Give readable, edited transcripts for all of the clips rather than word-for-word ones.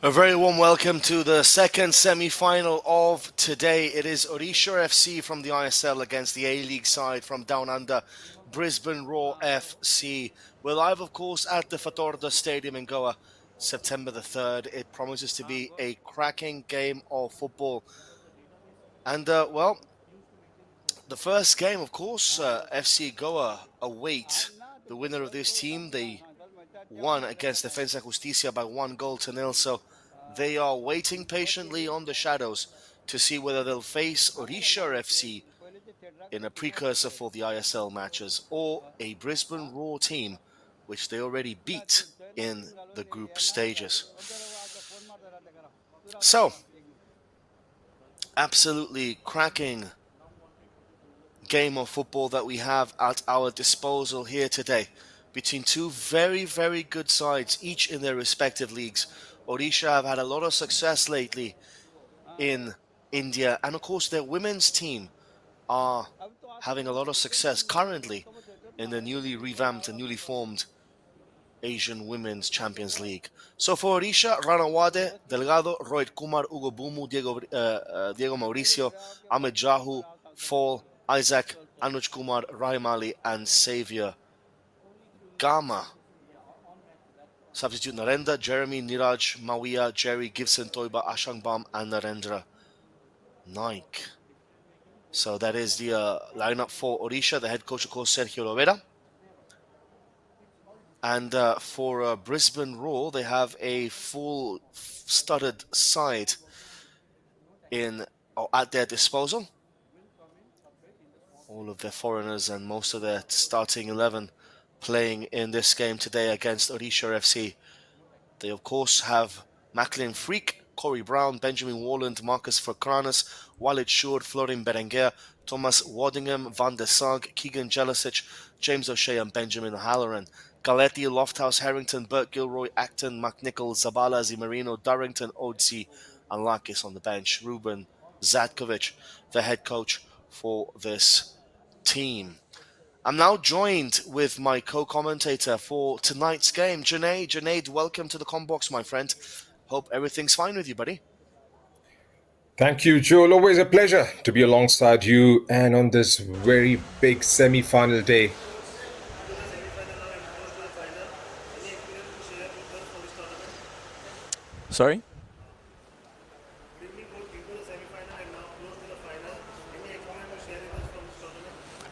A very warm welcome to the second semi-final of today. It is Odisha FC from the ISL against the A-League side from down under, Brisbane Roar FC. We're live, of course, at the Fatorda Stadium in Goa, September the 3rd. It promises to be a cracking game of football. And, the first game, of course, FC Goa await the winner of this team. They won against Defensa Justicia by 1-0. So they are waiting patiently on the shadows to see whether they'll face Odisha FC in a precursor for the ISL matches or a Brisbane Roar team, which they already beat in the group stages. So, absolutely cracking game of football that we have at our disposal here today between two very, very good sides, each in their respective leagues. Odisha have had a lot of success lately in India, and of course their women's team are having a lot of success currently in the newly revamped and newly formed Asian Women's Champions League. So for Odisha, Rana Wade, Delgado, Rohit Kumar, Ugo Bumu, Diego Mauricio, Ahmed Jahu, Fall, Isaac, Anuj Kumar, Rahim Ali, and Xavier Gama. Substitute Narendra, Jeremy, Niraj, Mawia, Jerry, Gibson, Toiba, Ashangbam, and Narendra Naik. So that is the lineup for Odisha. The head coach, of course, Sergio Lovera. And for Brisbane Roar, they have a full-studded side at their disposal. All of their foreigners and most of their starting 11 playing in this game today against Odisha FC. They, of course, have Macklin Freak, Corey Brown, Benjamin Warland, Marcus Fokranas, Walid Shur, Florin Berenguer, Thomas Waddingham, Van der Sag, Keegan Jelisic, James O'Shea, and Benjamin Halloran. Galetti, Lofthouse, Harrington, Burt Gilroy, Acton, McNichol, Zabala, Zimarino, Durrington, Odsey, and Lakis on the bench. Ruben Zatkovic, the head coach for this team. I'm now joined with my co-commentator for tonight's game, Junaid. Junaid, welcome to the Combox, my friend. Hope everything's fine with you, buddy. Thank you, Joel. Always a pleasure to be alongside you and on this very big semi-final day. Sorry?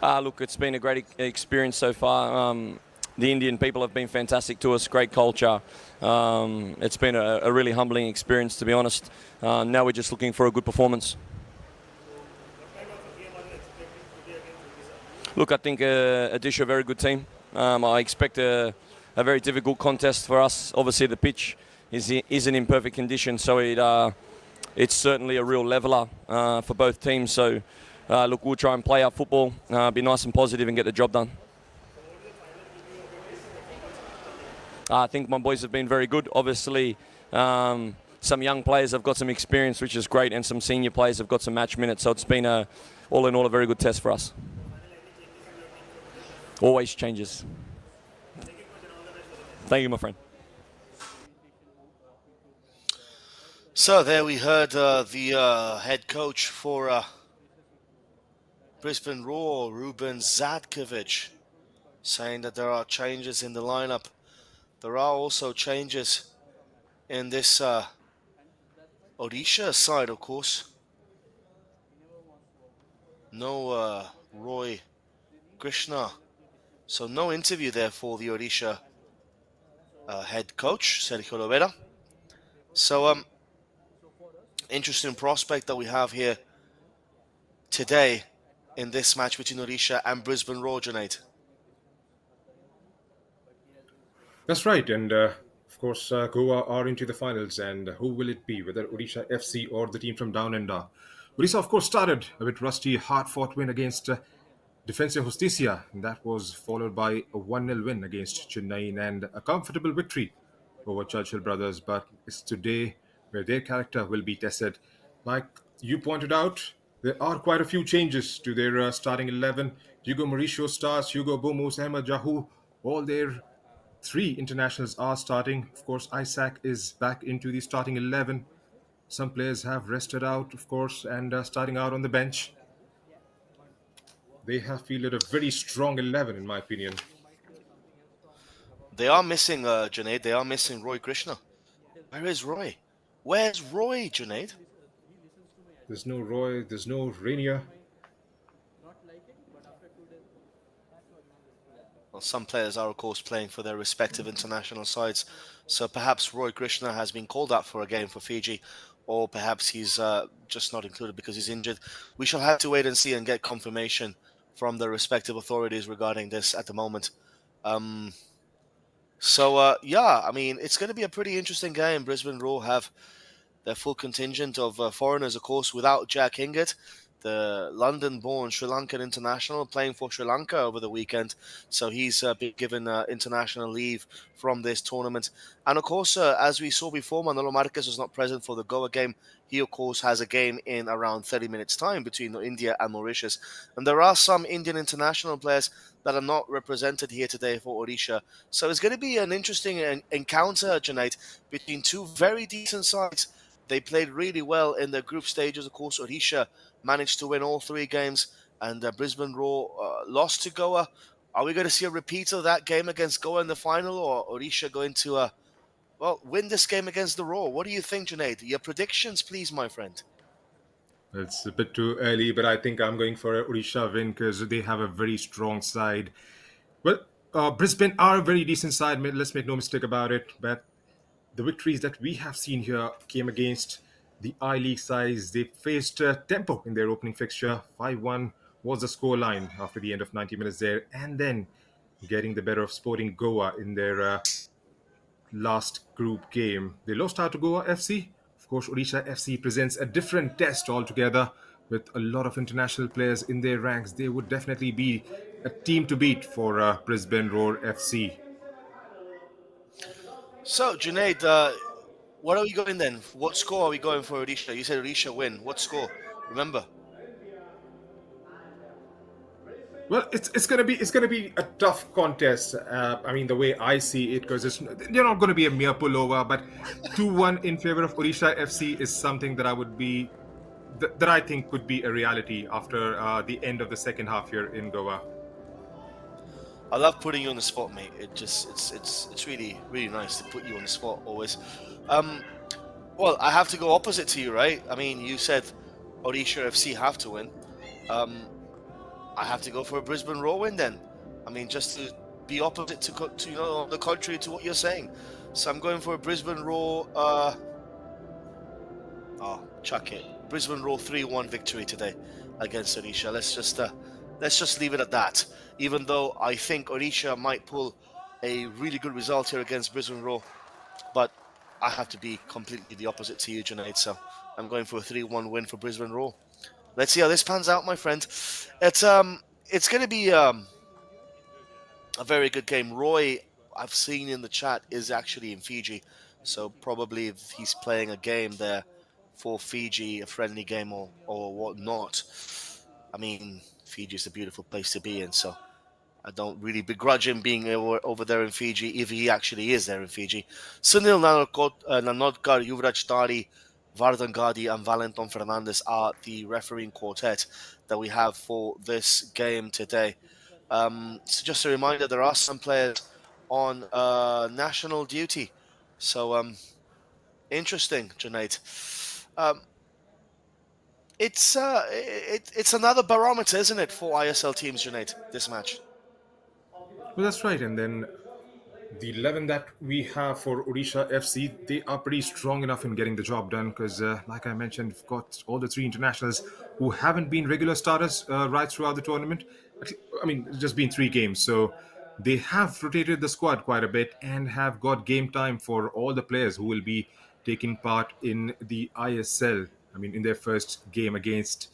Look, it's been a great experience so far. The Indian people have been fantastic to us, great culture. It's been a really humbling experience, to be honest. Now we're just looking for a good performance. Look, I think Odisha are a very good team. I expect a very difficult contest for us. Obviously, the pitch isn't in perfect condition, so it's certainly a real leveller for both teams. So, look, we'll try and play our football, be nice and positive and get the job done. I think my boys have been very good. Obviously, some young players have got some experience, which is great, and some senior players have got some match minutes. So it's been, all in all, a very good test for us. Always changes. Thank you, my friend. So there we heard the head coach for Brisbane Roar, Ruben Zatkovic, saying that there are changes in the lineup. There are also changes in this Odisha side, of course. No Roy Krishna. So no interview there for the Odisha head coach, Sergio Lovera. So interesting prospect that we have here today in this match between Odisha and Brisbane Roar, Junaid. That's right, and of course, Goa are into the finals, and who will it be, whether Odisha FC or the team from Down Under? Odisha, of course, started a bit rusty, hard-fought win against Defensa Justicia, and that was followed by a 1-0 win against Chennai and a comfortable victory over Churchill Brothers, but it's today where their character will be tested. Like you pointed out, there are quite a few changes to their starting 11. Hugo Mauricio starts, Hugo Bomus, Ahmed Jahu, all there three internationals are starting. Of course, Isaac is back into the starting 11. Some players have rested out, of course, and starting out on the bench. They have fielded a very strong 11, in my opinion. They are missing Junaid. They are missing Roy Krishna. Where is Roy? Where's Roy, Junaid? There's no Roy, there's no Rainier. Well, some players are, of course, playing for their respective international sides. So perhaps Roy Krishna has been called up for a game for Fiji, or perhaps he's just not included because he's injured. We shall have to wait and see and get confirmation from the respective authorities regarding this at the moment. Um, yeah, I mean, it's going to be a pretty interesting game. Brisbane Roar have their full contingent of foreigners, of course, without Jack Hingett, the London-born Sri Lankan international playing for Sri Lanka over the weekend. So he's been given international leave from this tournament. And of course, as we saw before, Manolo Marquez was not present for the Goa game. He, of course, has a game in around 30 minutes' time between India and Mauritius. And there are some Indian international players that are not represented here today for Odisha. So it's going to be an interesting encounter tonight between two very decent sides. They played really well in the group stages. Of course, Odisha managed to win all three games, and Brisbane Roar lost to Goa. Are we going to see a repeat of that game against Goa in the final, or Odisha going to win this game against the Roar? What do you think, Junaid? Your predictions, please, my friend. It's a bit too early, but I think I'm going for a Odisha win because they have a very strong side. Well, Brisbane are a very decent side. Let's make no mistake about it. But the victories that we have seen here came against the I League sides. They faced Tempo in their opening fixture. 5-1 was the scoreline after the end of 90 minutes there. And then getting the better of Sporting Goa in their last group game. They lost out to Goa FC. Of course, Odisha FC presents a different test altogether with a lot of international players in their ranks. They would definitely be a team to beat for Brisbane Roar FC. So, Junaid, what are we going then? What score are we going for Odisha? You said Odisha win. What score? Remember. Well, it's gonna be a tough contest. I mean, the way I see it, because they're not going to be a mere pullover, but 2-1 in favor of Odisha FC is something that that I think could be a reality after the end of the second half here in Goa. I love putting you on the spot, mate. It's really really nice to put you on the spot always. Um, well, I have to go opposite to you, right? I mean, you said Odisha FC have to win. Um, I have to go for a Brisbane Roar win then. I mean, just to be opposite to the contrary to what you're saying. So I'm going for a Brisbane Roar. Chuck it. Brisbane Roar 3-1 victory today against Odisha. Let's just leave it at that. Even though I think Odisha might pull a really good result here against Brisbane Roar, but I have to be completely the opposite to you, Junaid. So I'm going for a 3-1 win for Brisbane Roar. Let's see how this pans out, my friend. It's going to be a very good game. Roy, I've seen in the chat, is actually in Fiji, so probably if he's playing a game there for Fiji, a friendly game or whatnot. I mean, Fiji is a beautiful place to be in, so I don't really begrudge him being over there in Fiji if he actually is there in Fiji. Sunil Nanodkar, Yuvraj Tari, Vardhan Gadi, and Valentin Fernandez are the refereeing quartet that we have for this game today. So just a reminder, there are some players on national duty. So interesting, Junaid. Um, it's another barometer, isn't it, for ISL teams, Junaid, this match? Well, that's right. And then the 11 that we have for Odisha FC, they are pretty strong enough in getting the job done because, like I mentioned, we've got all the three internationals who haven't been regular starters right throughout the tournament. I mean, it's just been three games. So they have rotated the squad quite a bit and have got game time for all the players who will be taking part in the ISL. I mean, in their first game against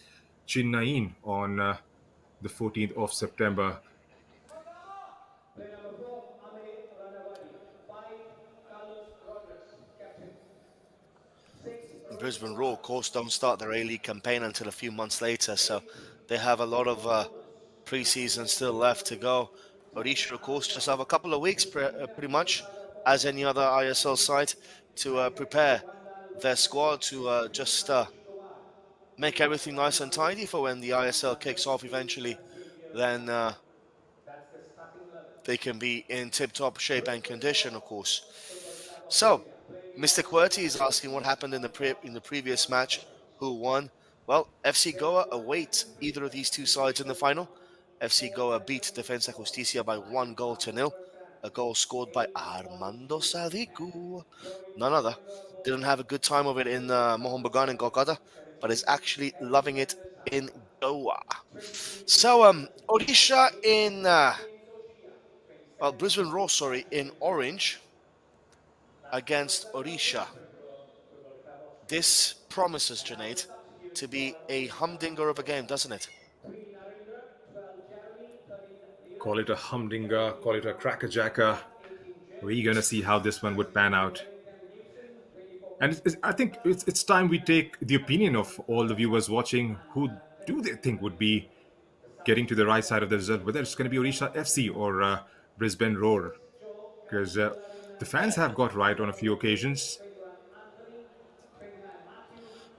Chennai on the 14th of September. Brisbane Roar, of course, don't start their A-League campaign until a few months later, so they have a lot of pre-season still left to go. Odisha, of course, just have a couple of weeks, pretty much, as any other ISL side, to prepare their squad to just make everything nice and tidy for when the ISL kicks off eventually. Then they can be in tip-top shape and condition, of course. So, Mr. QWERTY is asking what happened in the previous match, who won. Well, FC Goa await either of these two sides in the final. FC Goa beat Defensa Justicia by 1-0. A goal scored by Armando Sadiku, none other. Didn't have a good time of it in Mohun Bagan and Kolkata, but is actually loving it in Goa. So, Odisha in, Brisbane Roar, sorry, in orange against Odisha. This promises, Junaid, to be a humdinger of a game, doesn't it? Call it a humdinger, call it a crackerjacker. We're going to see how this one would pan out. And I think it's time we take the opinion of all the viewers watching. Who do they think would be getting to the right side of the result, whether it's going to be Odisha FC or Brisbane Roar? Because the fans have got right on a few occasions.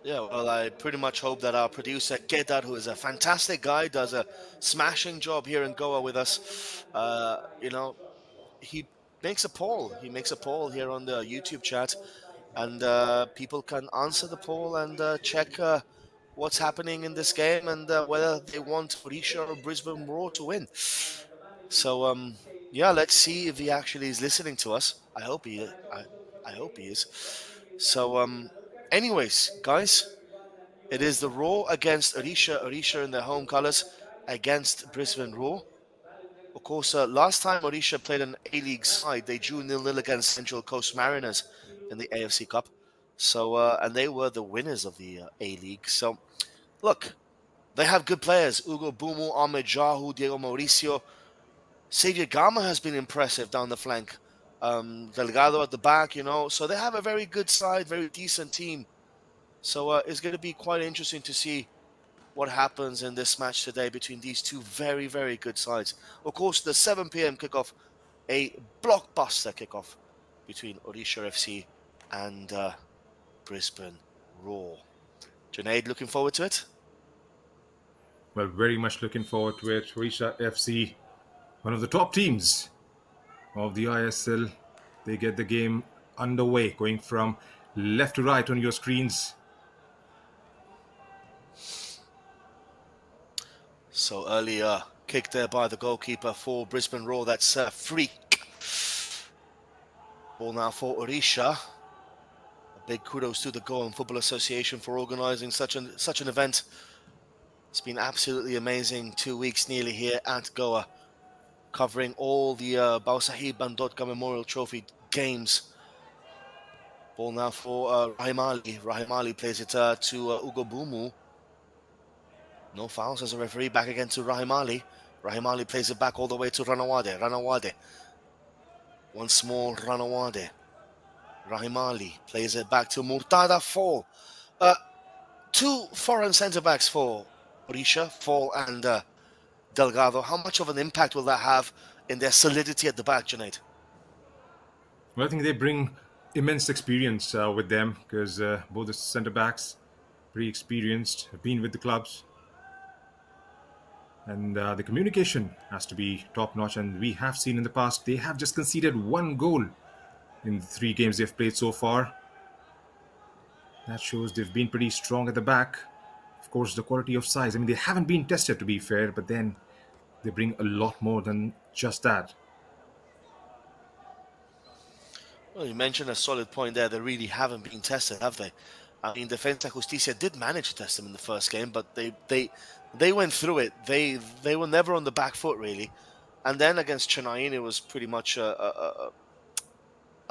Yeah, well, I pretty much hope that our producer, Kedar, who is a fantastic guy, does a smashing job here in Goa with us. He makes a poll. He makes a poll here on the YouTube chat, and people can answer the poll and check what's happening in this game and whether they want Odisha or Brisbane Roar to win. So, yeah, let's see if he actually is listening to us. I hope he is. So, anyways, guys, it is the Roar against Odisha. Odisha in their home colours against Brisbane Roar. Of course, last time Odisha played an A-League side, they drew 0-0 against Central Coast Mariners in the AFC Cup. So, and they were the winners of the A-League. So, look, they have good players. Ugo Bumu, Ahmed Jahu, Diego Mauricio. Xavier Gama has been impressive down the flank. Delgado at the back, So they have a very good side, very decent team. So it's going to be quite interesting to see what happens in this match today between these two very, very good sides. Of course, the 7 p.m. kickoff, a blockbuster kickoff between Odisha FC and Brisbane Roar. Junaid, looking forward to it? Well, very much looking forward to it. Odisha FC, one of the top teams of the ISL. They get the game underway, going from left to right on your screens. So earlier kick there by the goalkeeper for Brisbane Roar. That's a freak. Ball now for Odisha. A big kudos to the Goan Football Association for organising such an event. It's been absolutely amazing. 2 weeks nearly here at Goa, covering all the Bhausaheb Bandodkar Memorial Trophy games. Ball now for Rahim Ali. Rahim Ali plays it to Ugo Bumu. No fouls as a referee. Back again to Rahim Ali. Rahim Ali plays it back all the way to Ranawade. Ranawade. Once more, Ranawade. Rahim Ali plays it back to Murtada Fall. Two foreign centre-backs for Odisha, Fall and Delgado. How much of an impact will that have in their solidity at the back, Junaid? Well, I think they bring immense experience with them because both the centre-backs, pretty experienced, have been with the clubs. And the communication has to be top-notch. And we have seen in the past, they have just conceded 1 goal in the 3 games they've played so far. That shows they've been pretty strong at the back. Of course, the quality of size. I mean, they haven't been tested, to be fair, but then they bring a lot more than just that. Well, you mentioned a solid point there. They really haven't been tested, have they? I mean, Defensa Justicia did manage to test them in the first game, but they went through it. They were never on the back foot, really. And then against Chennai, it was pretty much a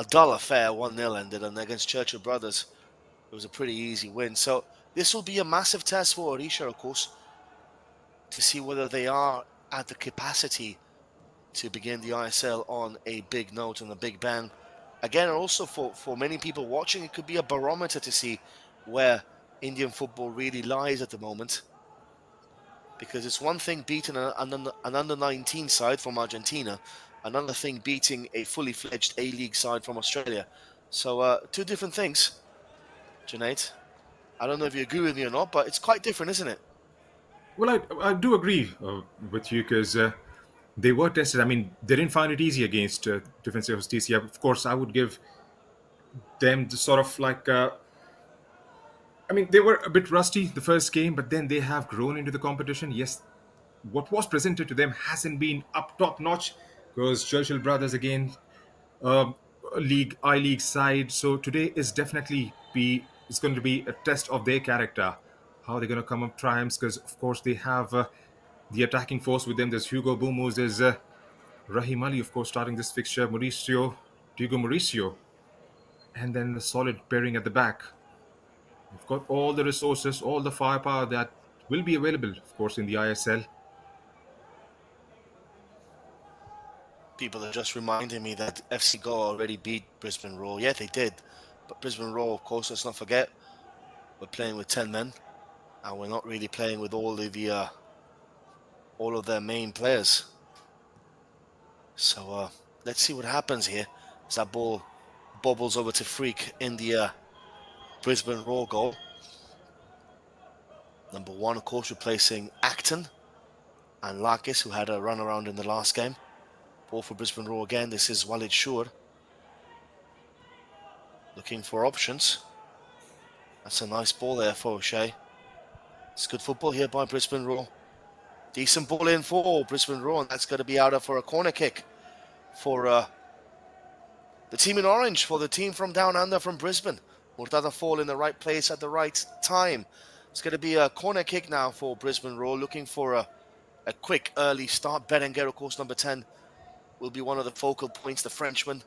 dull affair. 1-0 ended, and against Churchill Brothers, it was a pretty easy win. So this will be a massive test for Odisha, of course, to see whether they are at the capacity to begin the ISL on a big note and a big bang. Again, also for many people watching, it could be a barometer to see where Indian football really lies at the moment. Because it's one thing beating an under-19 side from Argentina, another thing beating a fully fledged A-League side from Australia. So two different things, Junaid. I don't know if you agree with me or not, but it's quite different, isn't it? Well, I do agree with you because they were tested. I mean, they didn't find it easy against Defensa Justicia. Of course, I would give them the sort of like. I mean, they were a bit rusty the first game, but then they have grown into the competition. Yes, what was presented to them hasn't been up top notch because Churchill Brothers again, um, league I League side. So today is definitely be it's going to be a test of their character, how they're going to come up triumphs. Because of course they have the attacking force with them. There's Hugo Bumos, there's Rahim Ali, of course, starting this fixture, Diego Mauricio, and then a solid pairing at the back. They've got all the resources, all the firepower that will be available, of course, in the ISL. People are just reminding me that FC Go already beat Brisbane Roar. Yeah, they did. But Brisbane Roar, of course, let's not forget, we're playing with 10 men. And we're not really playing with all of their main players. So let's see what happens here as that ball bobbles over to Freak in the Brisbane Roar goal. Number 1, of course, replacing Acton and Lakis, who had a run around in the last game. Ball for Brisbane Roar again. This is Walid Shur looking for options. That's a nice ball there for O'Shea. It's good football here by Brisbane Roar. Decent ball in for Brisbane Roar, and that's going to be out for a corner kick for the team in orange, for the team from down under from Brisbane. Murtada Fall in the right place at the right time. It's going to be a corner kick now for Brisbane Roar, looking for a quick early start. Berenguer, of course, number 10, will be one of the focal points, the Frenchman.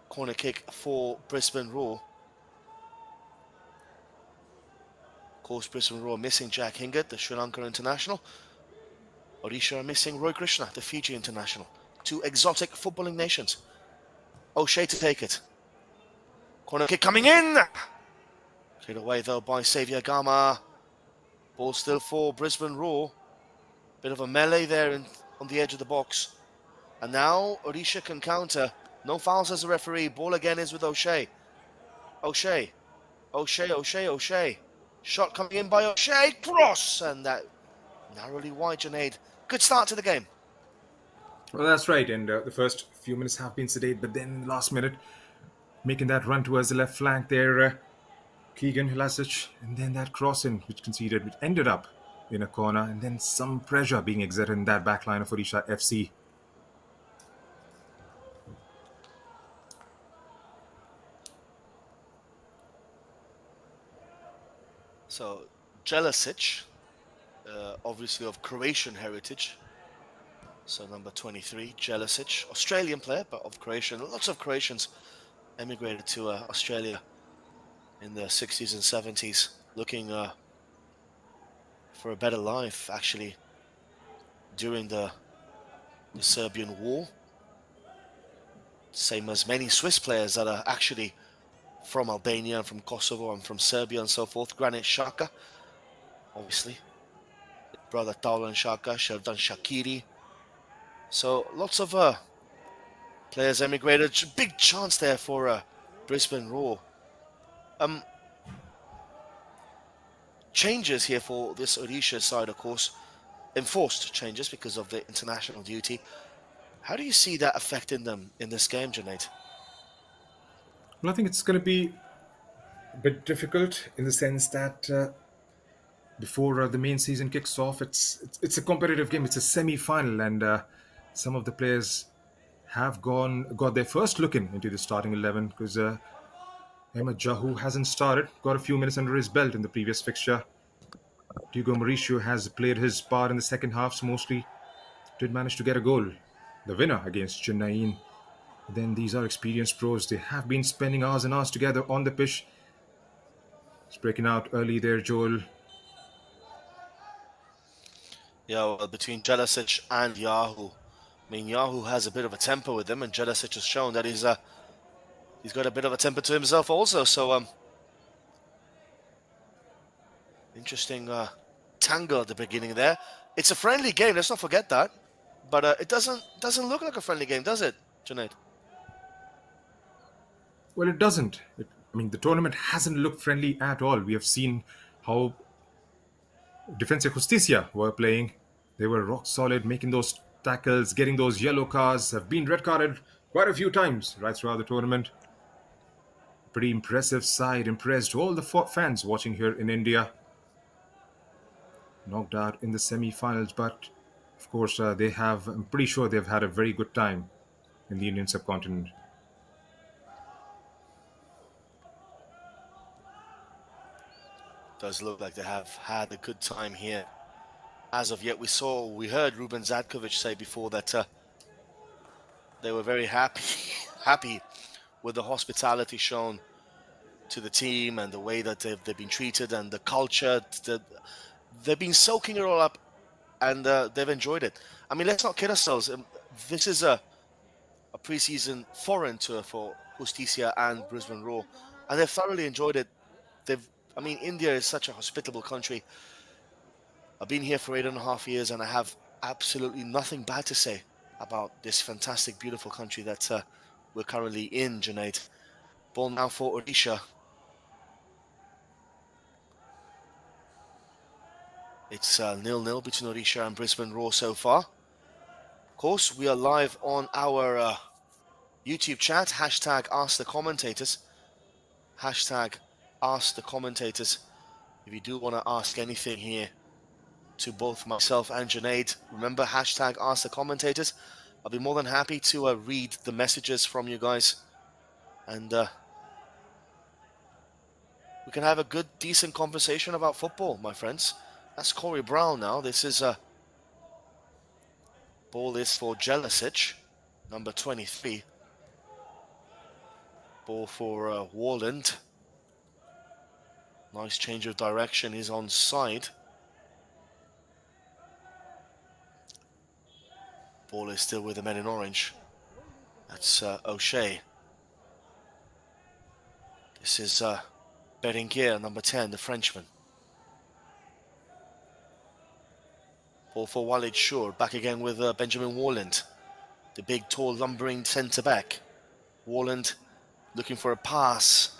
Corner kick for Brisbane Roar. Of course, Brisbane Roar missing Jack Hingert, the Sri Lanka international. Odisha are missing Roy Krishna, the Fiji international. Two exotic footballing nations. O'Shea to take it. Corner kick coming in! Cleared away though by Xavier Gama. Ball still for Brisbane Roar. Bit of a melee there on the edge of the box. And now Odisha can counter. No fouls as a referee. Ball again is with O'Shea. O'Shea. Shot coming in by O'Shea. Cross! And that narrowly wide, Junaid. Good start to the game. Well, that's right. And the first few minutes have been sedate, but then in the last minute, making that run towards the left flank there, Keegan Hilasic, and then that cross in, which conceded, which ended up in a corner, and then some pressure being exerted in that back line of Odisha FC. So, Jelasic, obviously of Croatian heritage. So number 23, Jelasic, Australian player, but of Croatian. Lots of Croatians emigrated to Australia in the 60s and 70s, looking for a better life, actually, during the Serbian War. Same as many Swiss players that are actually from Albania and from Kosovo and from Serbia and so forth. Granit Xhaka, obviously. Brother Taulan Xhaka, Sherdan Shaqiri. So lots of players emigrated. Big chance there for Brisbane Roar. Changes here for this Odisha side, of course. Enforced changes because of the international duty. How do you see that affecting them in this game, Junaid? Well, I think it's going to be a bit difficult in the sense that before the main season kicks off, it's a competitive game. It's a semi-final, and some of the players have got their first look into the starting 11 because Ahmed Jahu hasn't started. Got a few minutes under his belt in the previous fixture. Diego Mauricio has played his part in the second halves mostly. Did manage to get a goal, the winner against Chennai. Then these are experienced pros. They have been spending hours and hours together on the pitch. It's breaking out early there, Joel. Yeah, well, between Jelasic and Yahoo. I mean, Yahoo has a bit of a temper with him, and Jelasic has shown that he's got a bit of a temper to himself also. So Interesting tangle at the beginning there. It's a friendly game, let's not forget that. But it doesn't look like a friendly game, does it, Junaid? Well, it doesn't. The tournament hasn't looked friendly at all. We have seen how Defensa Justicia were playing. They were rock solid, making those tackles, getting those yellow cards, have been red carded quite a few times right throughout the tournament. Pretty impressive side, impressed all the fans watching here in India. Knocked out in the semi-finals, but of course I'm pretty sure they've had a very good time in the Indian subcontinent. Does look like they have had a good time here. As of yet, we heard Ruben Zadkovic say before that they were very happy with the hospitality shown to the team and the way that they've been treated and the culture. They've been soaking it all up, and they've enjoyed it. I mean, let's not kid ourselves. This is a preseason foreign tour for Justicia and Brisbane Roar, and they've thoroughly enjoyed it. India is such a hospitable country. I've been here for 8.5 years, and I have absolutely nothing bad to say about this fantastic, beautiful country that we're currently in, Junaid. Ball now for Odisha. It's 0-0 between Odisha and Brisbane Roar so far. Of course, we are live on our YouTube chat. Hashtag Ask the Commentators. Hashtag Ask the Commentators. If you do want to ask anything here to both myself and Junaid, remember hashtag Ask the Commentators. I'll be more than happy to read the messages from you guys, and we can have a good, decent conversation about football, my friends. That's Corey Brown now. This is ball is for Jelicic, number 23. Ball for Warland. Nice change of direction. He's onside. Ball is still with the men in orange. That's O'Shea. This is Berenguer, number 10, the Frenchman. Ball for Walid Shur. Back again with Benjamin Warland, the big, tall, lumbering centre-back. Warland looking for a pass.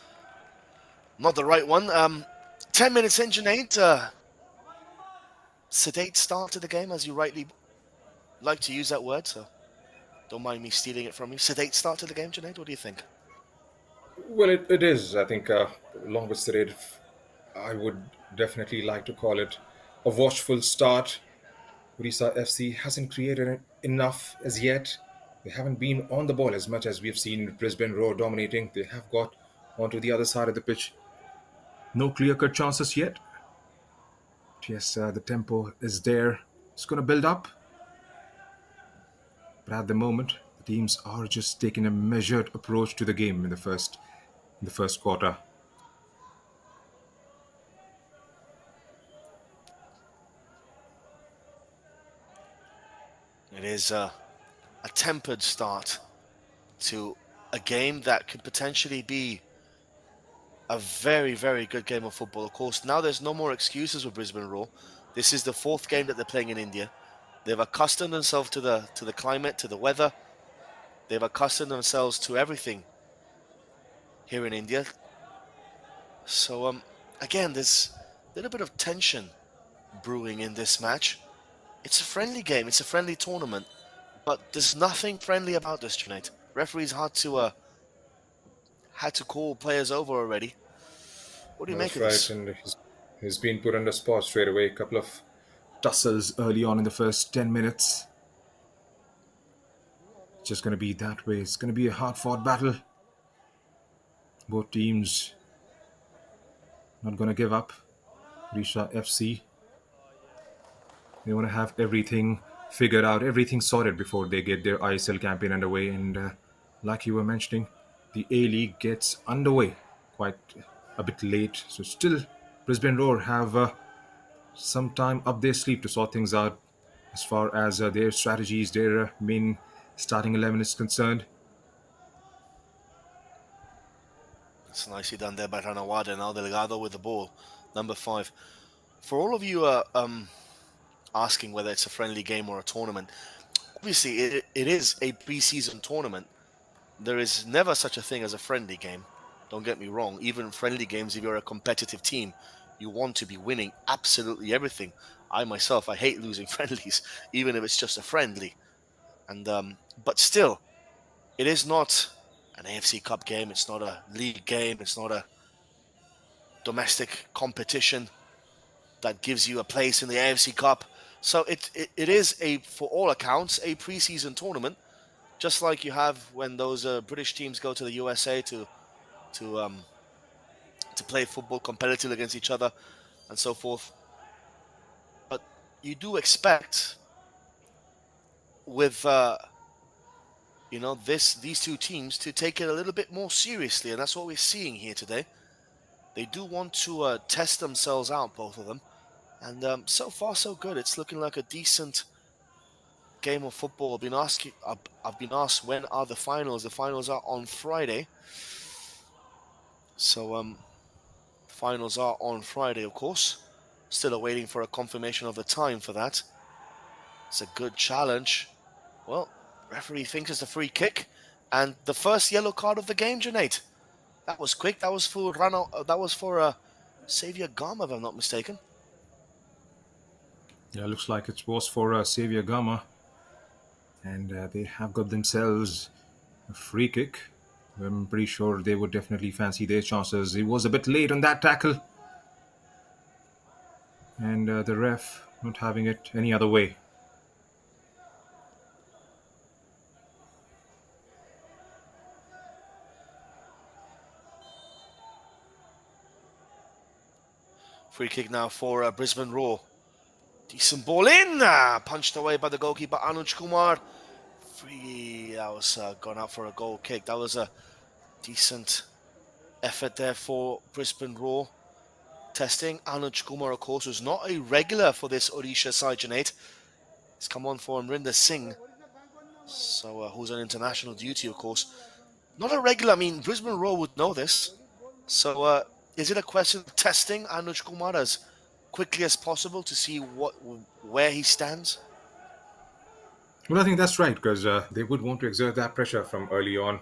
Not the right one. 10 minutes in, Junaid. Sedate start to the game, as you rightly like to use that word, so don't mind me stealing it from you. Sedate start to the game, Junaid. What do you think? Well, it is. I think, along with Sirid, I would definitely like to call it a watchful start. Odisha FC hasn't created enough as yet. They haven't been on the ball as much as we've seen Brisbane Roar dominating. They have got onto the other side of the pitch. No clear-cut chances yet. Yes, the tempo is there. It's going to build up. But at the moment, the teams are just taking a measured approach to the game in the first quarter. It is a tempered start to a game that could potentially be a very, very good game of football. Of course, now there's no more excuses with Brisbane Roar. This is the 4th game that they're playing in India. They've accustomed themselves to the climate, to the weather. They've accustomed themselves to everything here in India. So, again, there's a little bit of tension brewing in this match. It's a friendly game. It's a friendly tournament. But there's nothing friendly about this, Junaid. Referees had to call players over already. What do you make of this? That's right, and he's been put on the spot straight away. A couple of tussles early on in the first 10 minutes. It's just going to be that way. It's going to be a hard-fought battle. Both teams not going to give up. Odisha FC, they want to have everything figured out, everything sorted before they get their ISL campaign underway. And like you were mentioning, the A-League gets underway quite a bit late. So still, Brisbane Roar have some time up their sleeve to sort things out as far as their strategies, their main starting 11 is concerned. It's nicely done there by Ranawada. Now Delgado with the ball. Number 5. For all of you asking whether it's a friendly game or a tournament, obviously it is a preseason tournament. There is never such a thing as a friendly game. Don't get me wrong. Even friendly games, if you're a competitive team, you want to be winning absolutely everything. I myself, I hate losing friendlies, even if it's just a friendly. And but still, it is not an AFC Cup game. It's not a league game. It's not a domestic competition that gives you a place in the AFC Cup. So it is for all accounts, a preseason tournament, just like you have when those British teams go to the USA to um, to play football competitively against each other and so forth. But you do expect with these two teams to take it a little bit more seriously, and that's what we're seeing here today. They do want to test themselves out, both of them, and so far so good. It's looking like a decent game of football. I've been asked when are the finals. The finals are on Friday, so finals are on Friday, of course. Still awaiting for a confirmation of the time for that. It's a good challenge. Well, referee thinks it's a free kick, and the first yellow card of the game, Junaid. That was quick. That was for Xavier Gama, if I'm not mistaken. Yeah, looks like it was for Xavier Gama, and they have got themselves a free kick. I'm pretty sure they would definitely fancy their chances. He was a bit late on that tackle, and the ref not having it any other way. Free kick now for Brisbane Roar. Decent ball in, punched away by the goalkeeper Anuj Kumar. Free, that was gone out for a goal kick. That was a decent effort there for Brisbane Roar. Testing Anuj Kumar, of course, who's not a regular for this Odisha side, Junaid. He's come on for Amrinder Singh, so who's on international duty, of course. Not a regular. I mean, Brisbane Roar would know this. So is it a question of testing Anuj Kumar as quickly as possible to see where he stands? Well, I think that's right because they would want to exert that pressure from early on.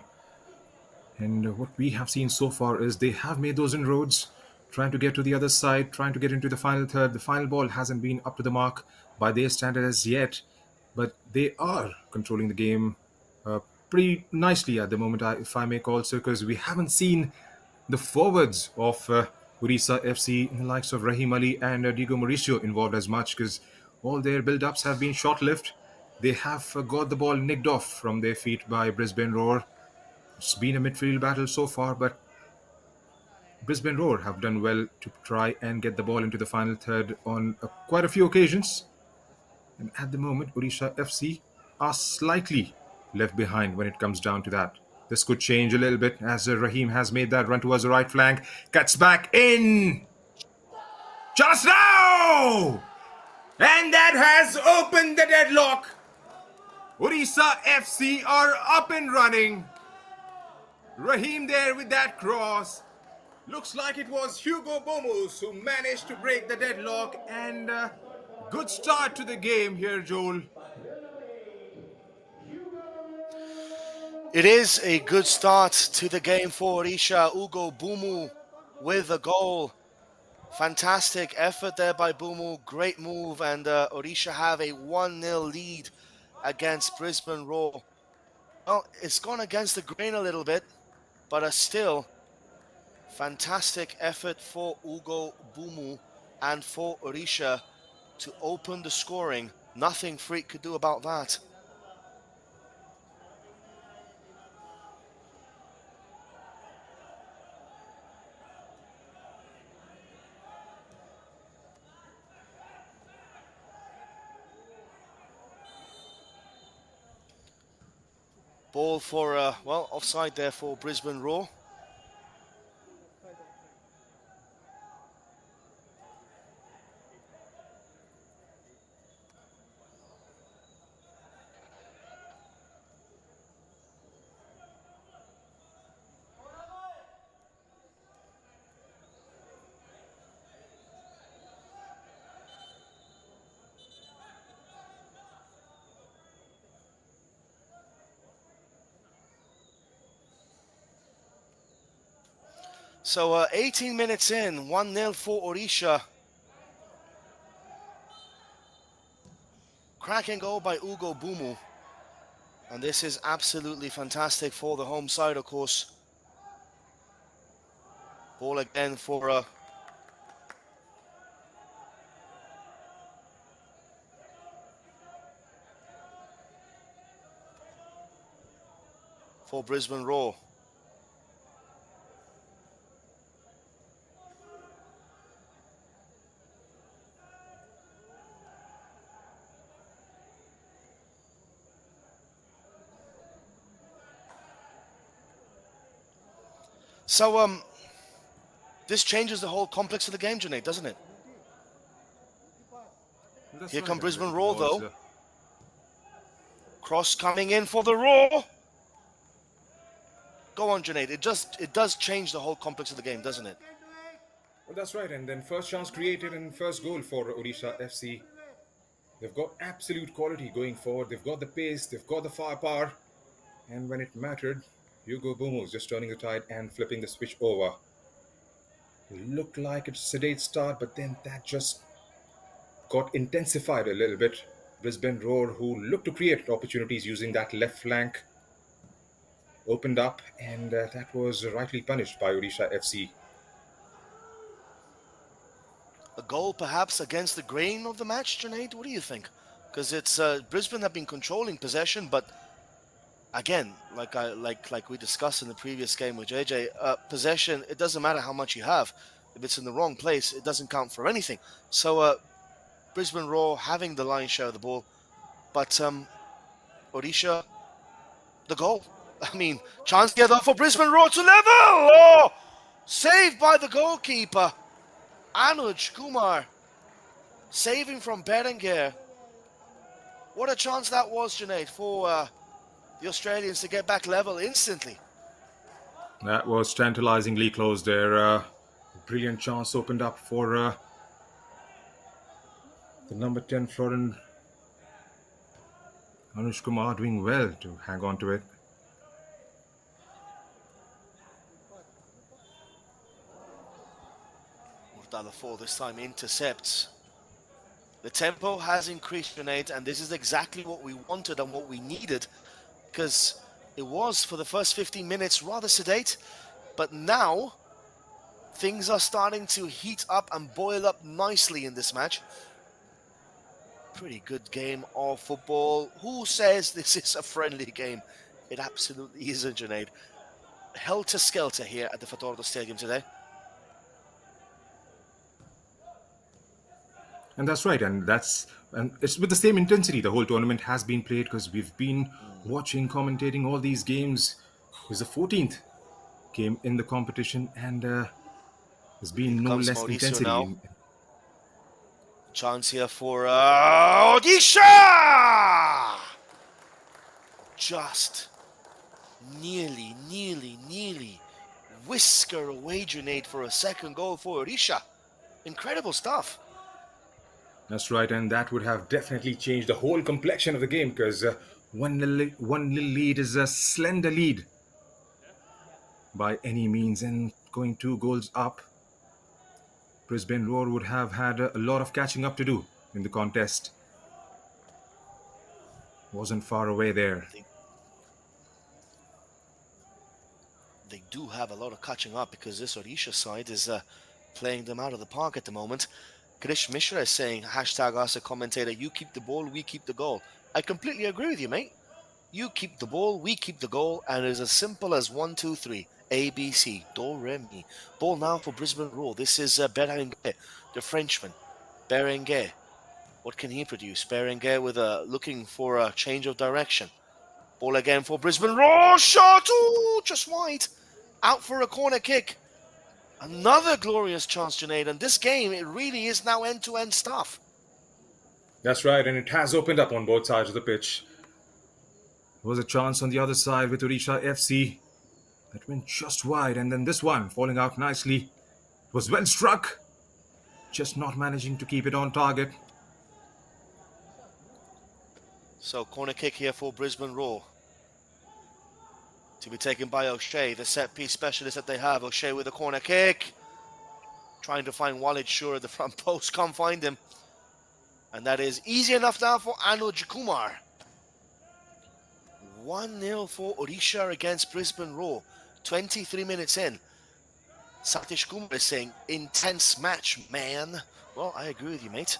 And what we have seen so far is they have made those inroads, trying to get to the other side, trying to get into the final third. The final ball hasn't been up to the mark by their standard as yet, but they are controlling the game uh, pretty nicely at the moment, if I may call so, because we haven't seen the forwards of Odisha FC, the likes of Rahim Ali and Diego Mauricio, involved as much because all their build-ups have been short-lived. They have got the ball nicked off from their feet by Brisbane Roar. It's been a midfield battle so far, but Brisbane Roar have done well to try and get the ball into the final third on quite a few occasions. And at the moment, Odisha FC are slightly left behind when it comes down to that. This could change a little bit as Rahim has made that run towards the right flank. Cuts back in! Just now! And that has opened the deadlock. Odisha FC are up and running. Rahim there with that cross. Looks like it was Hugo Bomus who managed to break the deadlock, and good start to the game here, Joel. It is a good start to the game for Odisha. Ugo Bumu with a goal. Fantastic effort there by Bumu. Great move, and Odisha have a 1-0 lead against Brisbane Roar. Well, it's gone against the grain a little bit, but still fantastic effort for Ugo Bumu and for Odisha to open the scoring. Nothing Freak could do about that. Ball for, offside there for Brisbane Roar. So 18 minutes in, 1-0 for Odisha. Cracking goal by Ugo Bumu. And this is absolutely fantastic for the home side, of course. Ball again for Brisbane Roar. So this changes the whole complex of the game, Junaid, doesn't it? Here come Brisbane Roar, though. Cross coming in for the Roar. Go on, Junaid. It does change the whole complex of the game, doesn't it? Well, that's right. And then first chance created and first goal for Odisha FC. They've got absolute quality going forward. They've got the pace. They've got the firepower. And when it mattered, Hugo Bumo's just turning the tide and flipping the switch over. It looked like it's a sedate start, but then that just got intensified a little bit. Brisbane Roar, who looked to create opportunities using that left flank, opened up, and that was rightly punished by Odisha FC. A goal perhaps against the grain of the match, Junaid? What do you think? Because it's Brisbane have been controlling possession, but again, like we discussed in the previous game with JJ, possession, it doesn't matter how much you have. If it's in the wrong place, it doesn't count for anything. So Brisbane Roar having the lion's share of the ball, but Odisha, the goal. I mean, chance here though for Brisbane Roar to level! Oh! Saved by the goalkeeper. Anuj Kumar saving from Berenguer. What a chance that was, Junaid, for the Australians to get back level instantly. That was tantalizingly close there. Brilliant chance opened up for the number 10 Florin. Anuj Kumar doing well to hang on to it. Murtala this time intercepts. The tempo has increased, Junaid, and this is exactly what we wanted and what we needed, because it was, for the first 15 minutes, rather sedate, but now things are starting to heat up and boil up nicely in this match. Pretty good game of football. Who says this is a friendly game? It absolutely isn't, Junaid. Helter-skelter here at the Fatordo Stadium today. And that's right, and it's with the same intensity the whole tournament has been played, because we've been watching, commentating all these games. It was the 14th game in the competition, and there's been no less Mauricio intensity. Now. Chance here for Odisha! Just nearly whisker away, Junaid, for a second goal for Odisha. Incredible stuff. That's right, and that would have definitely changed the whole complexion of the game, because one little lead is a slender lead by any means, and going 2 goals up, Brisbane Roar would have had a lot of catching up to do in the contest. Wasn't far away there. They do have a lot of catching up, because this Odisha side is playing them out of the park at the moment. Krish Mishra is saying, hashtag ask a commentator, you keep the ball, we keep the goal. I completely agree with you, mate. You keep the ball, we keep the goal, and it is as simple as 1, 2, 3. A, B, C, Do, Re, Mi. Ball now for Brisbane Roar. This is Berenguer, the Frenchman. Berenguer. What can he produce? Berenguer with looking for a change of direction. Ball again for Brisbane Roar. Shot! Ooh, just wide. Out for a corner kick. Another glorious chance, Junaid. And this game, it really is now end-to-end stuff. That's right, and it has opened up on both sides of the pitch. There was a chance on the other side with Odisha FC that went just wide, and then this one falling out nicely. It was well struck, just not managing to keep it on target. So corner kick here for Brisbane Roar. to be taken by O'Shea, the set-piece specialist that they have. O'Shea with a corner kick. Trying to find Walid Shur at the front post. Can't find him. And that is easy enough now for Anuj Kumar. 1-0 for Odisha against Brisbane Roar. 23 minutes in. Satish Kumar is saying, intense match, man. Well, I agree with you, mate.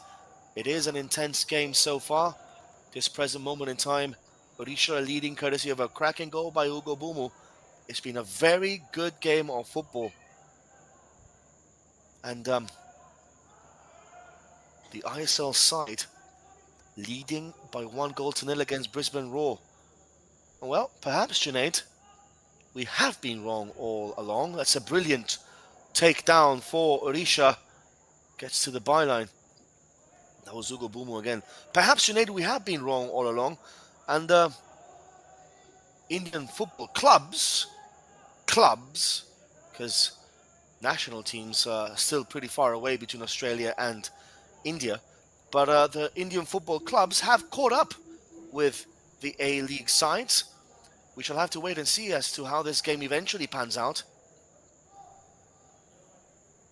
It is an intense game so far. This present moment in time, Odisha are leading courtesy of a cracking goal by Ugo Bumu. It's been a very good game of football. And the ISL side leading by 1-0 against Brisbane Roar. Well, perhaps, Junaid, we have been wrong all along. That's a brilliant takedown for Odisha. Gets to the byline. That was Ugo Bumu again. Perhaps, Junaid, we have been wrong all along. And Indian football clubs, because national teams are still pretty far away between Australia and India. But the Indian football clubs have caught up with the A-League sides. We shall have to wait and see as to how this game eventually pans out.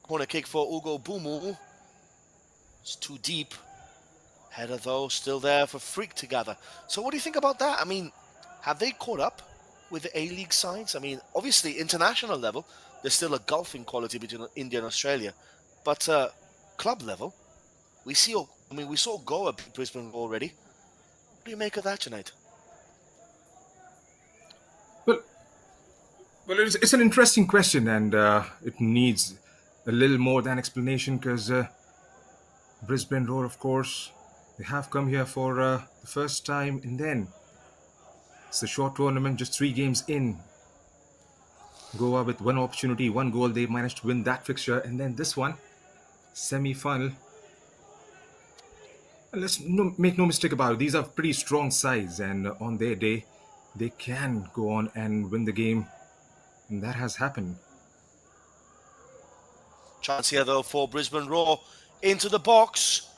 Corner kick for Ugo Bumu. It's too deep. Header, though, still there for Freak to gather. So what do you think about that? I mean, have they caught up with the A-League sides? I mean, obviously, international level, there's still a gulf in quality between India and Australia. But club level, we saw Goa beat Brisbane already. What do you make of that tonight? Well, it's an interesting question, and it needs a little more than explanation because Brisbane Roar, of course, they have come here for the first time, and then it's a short tournament, just 3 games in. Goa with 1 opportunity, 1 goal, they managed to win that fixture, and then this one, semi-final. Make no mistake about it, these are pretty strong sides, and on their day, they can go on and win the game. And that has happened. Chance here, though, for Brisbane Roar. Into the box.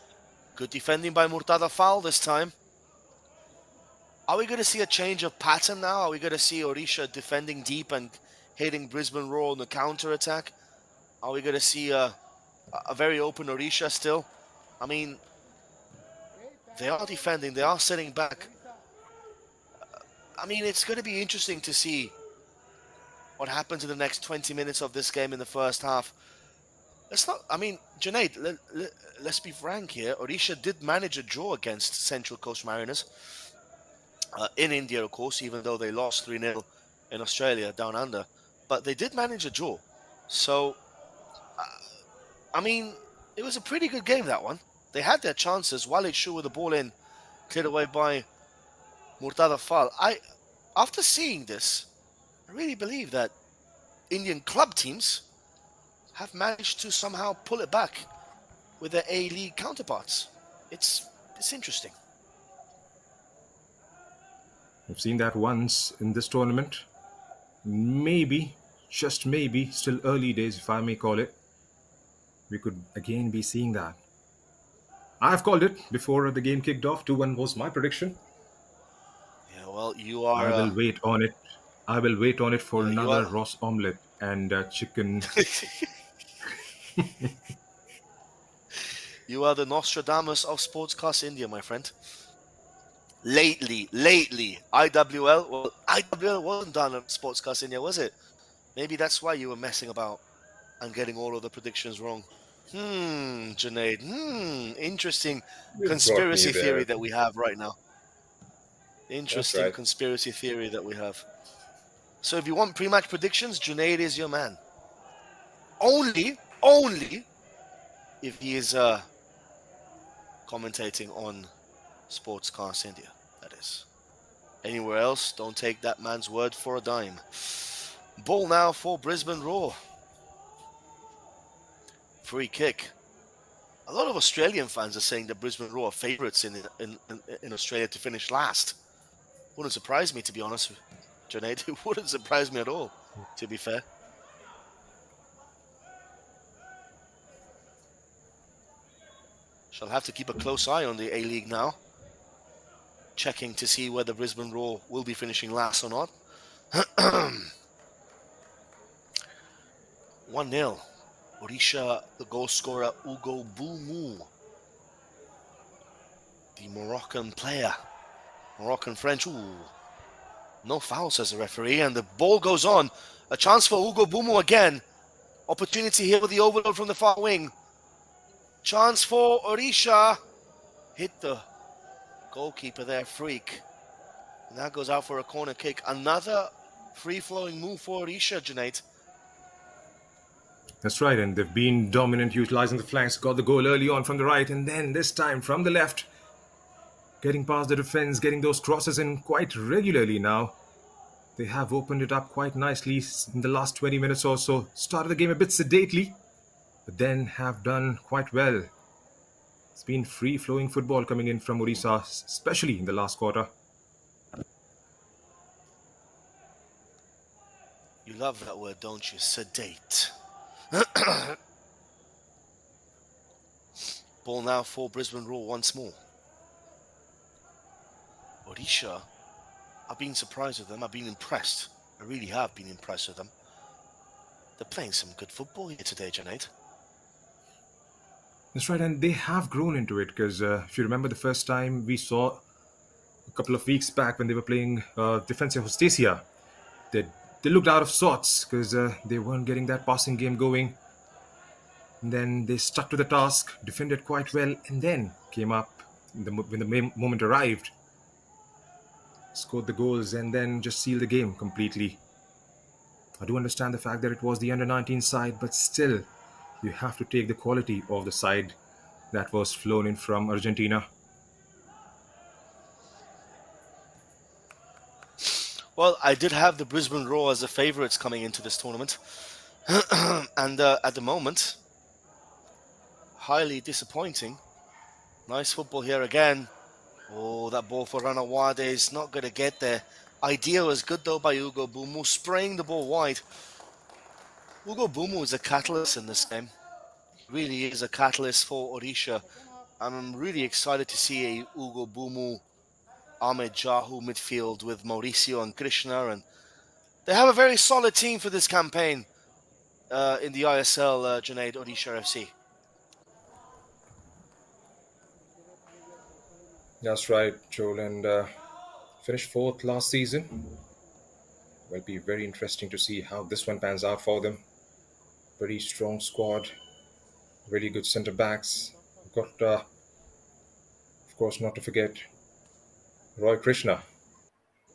Good defending by Murtada Fall this time. Are we going to see a change of pattern now? Are we going to see Odisha defending deep and hitting Brisbane Roar on the counter-attack? Are we going to see a very open Odisha still? I mean, they are defending. They are sitting back. I mean, it's going to be interesting to see what happens in the next 20 minutes of this game in the first half. Junaid, let's be frank here. Odisha did manage a draw against Central Coast Mariners in India, of course, even though they lost 3-0 in Australia, down under. But they did manage a draw. So, it was a pretty good game, that one. They had their chances. Walid Shur with the ball in, cleared away by Murtada Fall. After seeing this, I really believe that Indian club teams have managed to somehow pull it back with their A-League counterparts. It's interesting. We've seen that once in this tournament. Maybe, just maybe, still early days, if I may call it, we could again be seeing that. I've called it before the game kicked off. 2-1 was my prediction. Yeah, well, you are... I will wait on it. I will wait on it for another Ross omelette and chicken. You are the Nostradamus of Sportscast India, my friend. Lately, IWL. Well, IWL wasn't done on Sportscast India, was it? Maybe that's why you were messing about and getting all of the predictions wrong. Junaid. Interesting conspiracy theory that we have right now. Interesting conspiracy theory that we have. So if you want pre-match predictions, Junaid is your man. Only if he is commentating on Sportscast India, that is. Anywhere else, don't take that man's word for a dime. Ball now for Brisbane Roar. Free kick. A lot of Australian fans are saying that Brisbane Roar are favourites in Australia to finish last. Wouldn't surprise me, to be honest, Junaid. It wouldn't surprise me at all, to be fair. Shall have to keep a close eye on the A-League now. Checking to see whether Brisbane Roar will be finishing last or not. 1-0. Odisha, the goal scorer, Ugo Bumu. The Moroccan player. Moroccan-French. Ooh. No foul, says the referee, and the ball goes on. A chance for Ugo Bumu again. Opportunity here with the overload from the far wing. Chance for Odisha. Hit the goalkeeper there, Freak. And that goes out for a corner kick. Another free-flowing move for Odisha, Junaid. That's right, and they've been dominant, utilizing the flanks, got the goal early on from the right, and then this time from the left, getting past the defense, getting those crosses in quite regularly now. They have opened it up quite nicely in the last 20 minutes or so. Started the game a bit sedately, but then have done quite well. It's been free-flowing football coming in from Odisha, especially in the last quarter. You love that word, don't you? Sedate. Ball now for Brisbane Roar once more. Odisha, I've been surprised with them. I've been impressed. I really have been impressed with them. They're playing some good football here today, Junaid. That's right, and they have grown into it because if you remember the first time we saw a couple of weeks back when they were playing Defensa Justicia, they looked out of sorts because they weren't getting that passing game going. And then they stuck to the task, defended quite well, and then came up when the moment arrived, scored the goals, and then just sealed the game completely. I do understand the fact that it was the under-19 side, but still, you have to take the quality of the side that was flown in from Argentina. Well, I did have the Brisbane Roar as the favourites coming into this tournament. And at the moment, highly disappointing. Nice football here again. Oh, that ball for Ranawade is not going to get there. Idea was good though by Ugo Bumu, spraying the ball wide. Ugo Bumu is a catalyst in this game. He really is a catalyst for Odisha. And I'm really excited to see a Ugo Bumu, Ahmed Jahu midfield with Mauricio and Krishna. And they have a very solid team for this campaign in the ISL, Junaid, Odisha FC. That's right, Joel, and finished fourth last season. Will be very interesting to see how this one pans out for them. Very strong squad, really good centre backs. Got, of course, not to forget Roy Krishna,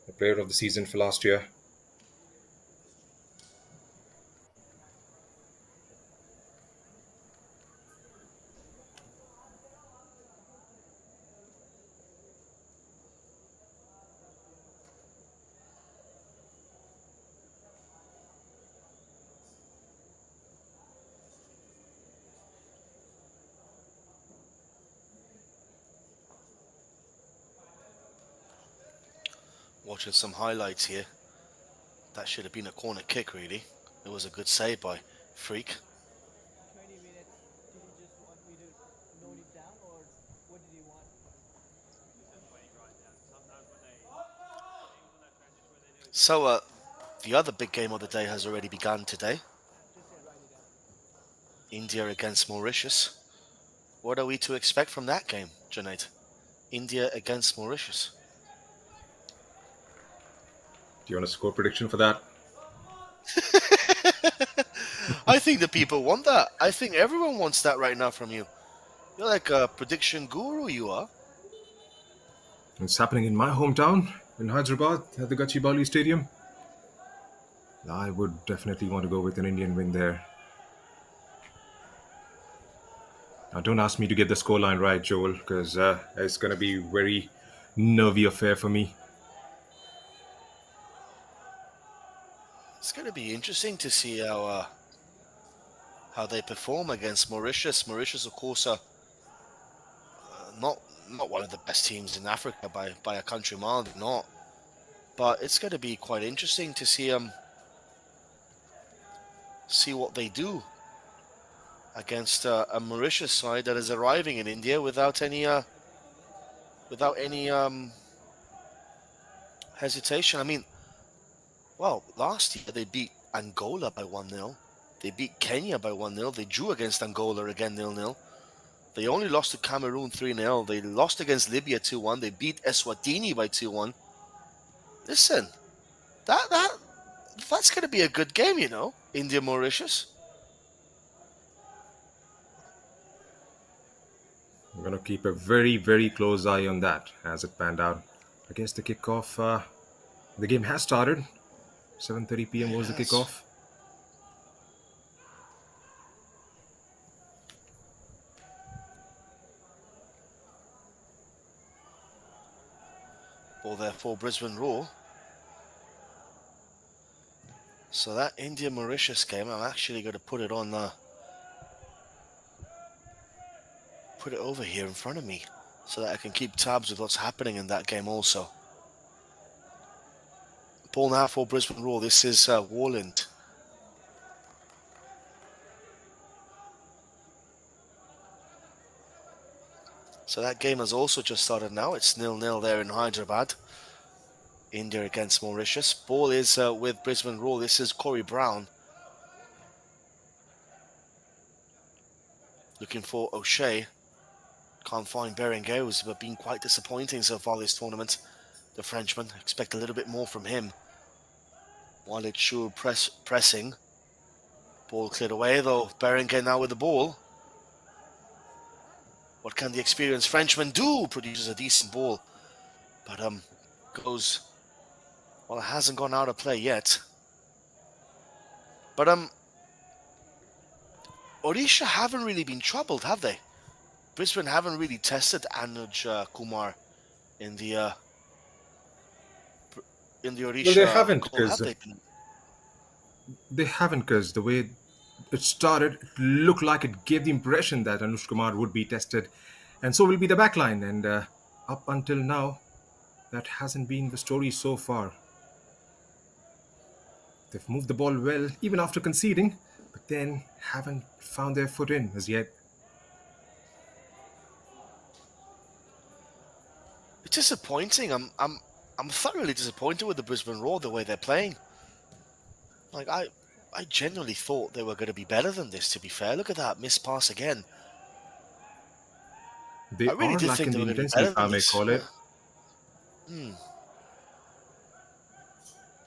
the player of the season for last year. Watching some highlights here. That should have been a corner kick, really. It was a good save by Freak. 20 minutes, did you just want me to note it down, or what did you want? So, the other big game of the day has already begun today. Just said write it down. India against Mauritius. What are we to expect from that game, Junaid? India against Mauritius. Do you want a score prediction for that? I think the people want that. I think everyone wants that right now from you. You're like a prediction guru, you are. It's happening in my hometown, in Hyderabad, at the Gachibowli Stadium. I would definitely want to go with an Indian win there. Now, don't ask me to get the scoreline right, Joel, because it's going to be a very nervy affair for me. It's going to be interesting to see how they perform against Mauritius. Mauritius, of course, are not one of the best teams in Africa by a country mile, not. But it's going to be quite interesting to see what they do against a Mauritius side that is arriving in India without any hesitation. I mean, Well, last year they beat Angola by 1-0. They beat Kenya by 1-0. They drew against Angola again 0-0. They only lost to Cameroon 3-0. They lost against Libya 2-1. They beat Eswatini by 2-1. Listen, that's going to be a good game, you know, India-Mauritius. I'm going to keep a very, very close eye on that as it panned out. I guess the kickoff, the game has started. 7:30 p.m. was the Yes. kickoff. Ball there for Brisbane Roar. So that India-Mauritius game, I'm actually going to put it on put it over here in front of me so that I can keep tabs with what's happening in that game also. Ball now for Brisbane Roar. This is Warland. So that game has also just started now. It's 0-0 there in Hyderabad. India against Mauritius. Ball is with Brisbane Roar. This is Corey Brown. Looking for O'Shea. Can't find Berenguer, who's been quite disappointing so far this tournament. The Frenchman. Expect a little bit more from him. Walid Shur pressing. Ball cleared away though. Berenguer now with the ball. What can the experienced Frenchman do? Produces a decent ball. But goes... Well, it hasn't gone out of play yet. But Odisha haven't really been troubled, have they? Brisbane haven't really tested Anuj Kumar in the Odisha. Well, they haven't goal, have because they? the way it started, it looked like it gave the impression that Anush Kumar would be tested, and so will be the backline. And up until now, that hasn't been the story so far. They've moved the ball well, even after conceding, but then haven't found their foot in as yet. It's disappointing. I'm thoroughly disappointed with the Brisbane Roar the way they're playing. Like I genuinely thought they were going to be better than this. To be fair, look at that missed pass again. They I really are did think lacking they the were going to be intensity, better if I than may this. call it.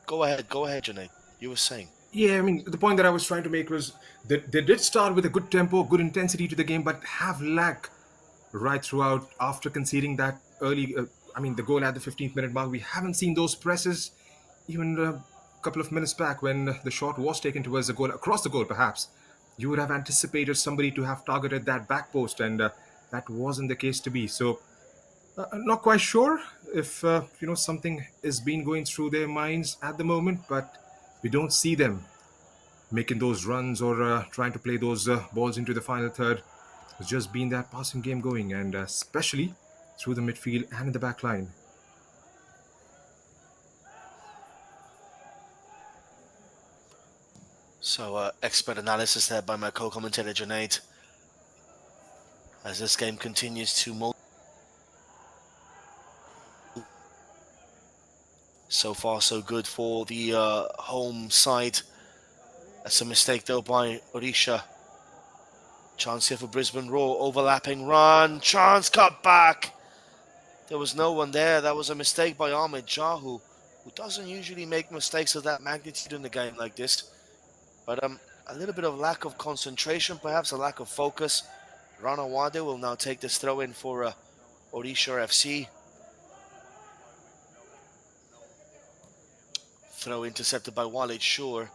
Go ahead, Junaid. You were saying. Yeah, I mean, the point that I was trying to make was that they did start with a good tempo, good intensity to the game, but have lacked right throughout after conceding that early, the goal at the 15th minute mark. We haven't seen those presses even a couple of minutes back when the shot was taken towards the goal, across the goal perhaps. You would have anticipated somebody to have targeted that back post, and that wasn't the case to be. So, I'm not quite sure if something is been going through their minds at the moment, but we don't see them making those runs or trying to play those balls into the final third. It's just been that passing game going, and especially through the midfield and in the back line. So expert analysis there by my co-commentator Junaid. As this game continues to mold. So far, so good for the home side. That's a mistake though by Odisha. Chance here for Brisbane Roar. Overlapping run. Chance cut back. There was no one there. That was a mistake by Ahmed Jahu, who doesn't usually make mistakes of that magnitude in a game like this. But a little bit of lack of concentration, perhaps a lack of focus. Rana Wade will now take this throw in for Odisha FC. Throw intercepted by Walid Shur.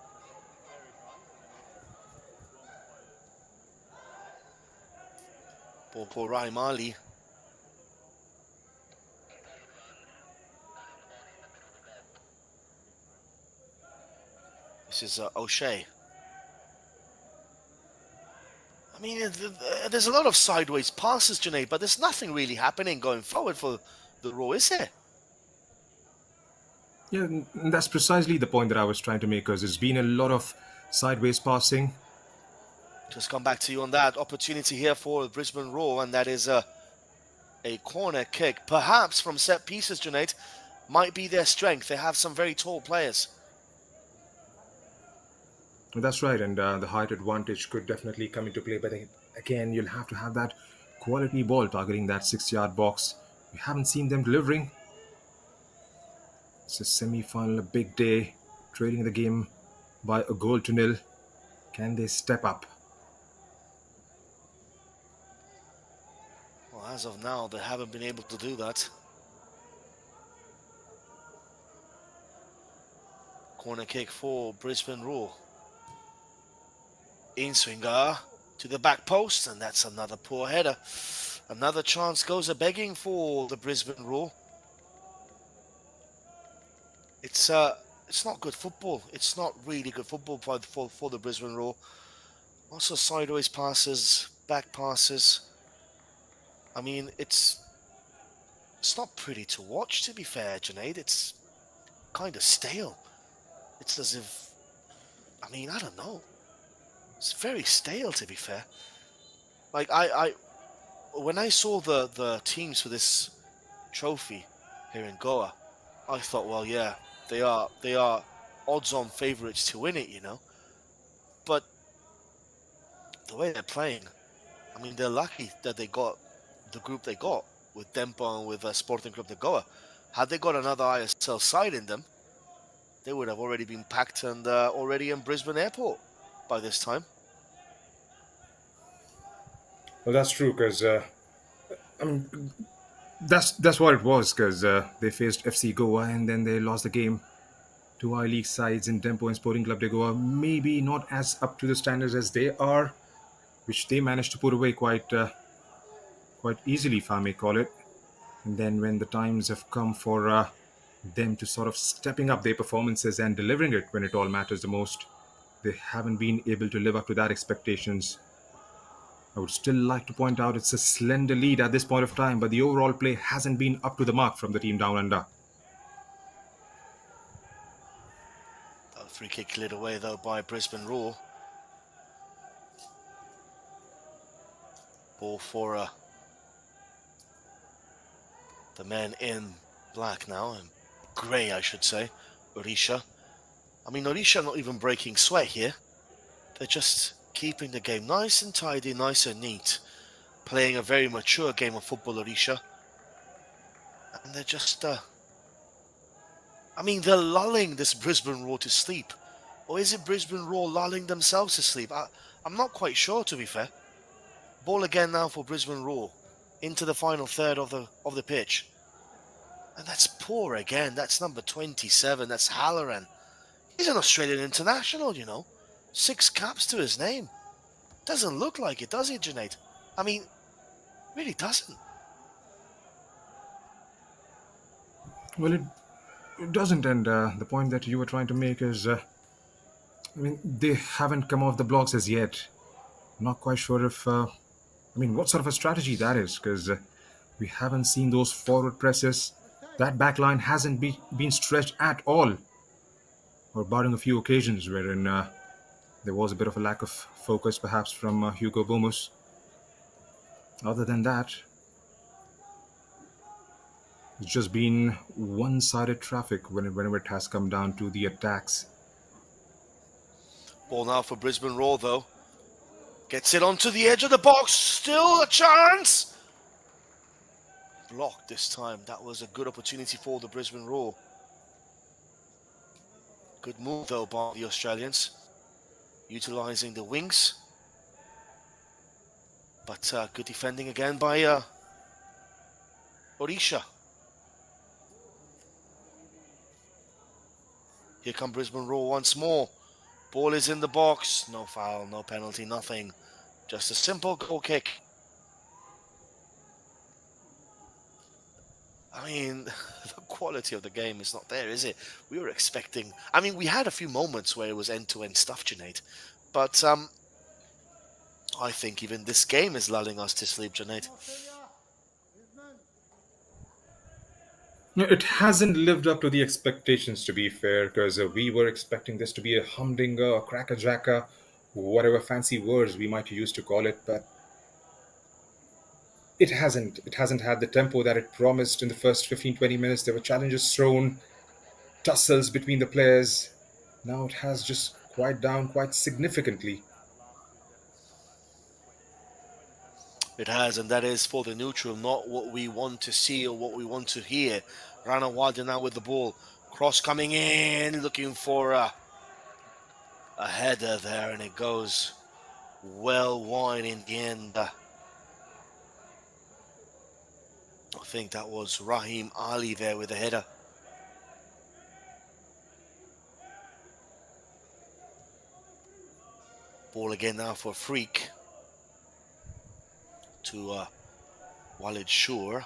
Ball for Rahim Ali. This is O'Shea. I mean, there's a lot of sideways passes, Junaid, but there's nothing really happening going forward for the Raw, is there? Yeah, and that's precisely the point that I was trying to make, because there's been a lot of sideways passing. Just come back to you on that opportunity here for Brisbane Roar, and that is a corner kick, perhaps from set pieces, Junaid, might be their strength. They have some very tall players. That's right, and the height advantage could definitely come into play. But again, you'll have to have that quality ball targeting that 6 yard box. We haven't seen them delivering. It's a semi final, a big day, trailing the game by a goal to nil. Can they step up? Well, as of now, they haven't been able to do that. Corner kick for Brisbane Roar. In swinger to the back post, and that's another poor header. Another chance goes a begging for the Brisbane Roar. It's not good football. It's not really good football for the Brisbane Roar. Also sideways passes, back passes. I mean, it's not pretty to watch, to be fair, Junaid. It's kind of stale. It's as if, I mean, I don't know. It's very stale, to be fair. Like when I saw the teams for this trophy here in Goa, I thought, well, yeah, they are odds-on favourites to win it, you know. But the way they're playing, I mean, they're lucky that they got the group they got with Dempo and with Sporting Club de Goa. Had they got another ISL side in them, they would have already been packed and already in Brisbane Airport by this time. Well, that's true because I mean that's what it was because they faced FC Goa and then they lost the game to I League sides in Tempo and Sporting Club de Goa. Maybe not as up to the standards as they are, which they managed to put away quite easily, if I may call it. And then when the times have come for them to sort of stepping up their performances and delivering it when it all matters the most, they haven't been able to live up to that expectations. I would still like to point out it's a slender lead at this point of time, but the overall play hasn't been up to the mark from the team down under. A free kick cleared away though by Brisbane Roar. Ball for the men in black now, and grey I should say, Odisha. I mean, Odisha not even breaking sweat here. They're just keeping the game nice and tidy, nice and neat. Playing a very mature game of football, Odisha. And they're just, I mean, they're lulling this Brisbane Roar to sleep. Or is it Brisbane Roar lulling themselves to sleep? I'm not quite sure, to be fair. Ball again now for Brisbane Roar. Into the final third of the pitch. And that's poor again. That's number 27. That's Halloran. He's an Australian international, you know. 6 caps to his name. Doesn't look like it, does it, Junaid? I mean, really doesn't. Well, it doesn't, and the point that you were trying to make is, I mean, they haven't come off the blocks as yet. Not quite sure if, I mean, what sort of a strategy that is, because we haven't seen those forward presses. That back line hasn't been stretched at all, or barring a few occasions wherein there was a bit of a lack of focus, perhaps from Hugo Bomus. Other than that, it's just been one-sided traffic whenever it has come down to the attacks. Ball now for Brisbane Roar, though. Gets it onto the edge of the box. Still a chance. Blocked this time. That was a good opportunity for the Brisbane Roar. Good move, though, by the Australians. Utilising the wings. But good defending again by Odisha. Here come Brisbane Roar once more. Ball is in the box. No foul, no penalty, nothing. Just a simple goal kick. I mean, the quality of the game is not there, is it? We were expecting... I mean, we had a few moments where it was end-to-end stuff, Junaid. But I think even this game is lulling us to sleep, Junaid. No, it hasn't lived up to the expectations, to be fair, because we were expecting this to be a humdinger, a crackerjacker, whatever fancy words we might use to call it, but it hasn't. It hasn't had the tempo that it promised in the first 15-20 minutes. There were challenges thrown, tussles between the players. Now it has just quite down, quite significantly. It has, and that is for the neutral, not what we want to see or what we want to hear. Rana Wadi now with the ball. Cross coming in, looking for a header there, and it goes well wide in the end. I think that was Rahim Ali there with the header. Ball again now for Freak to Walid Shur.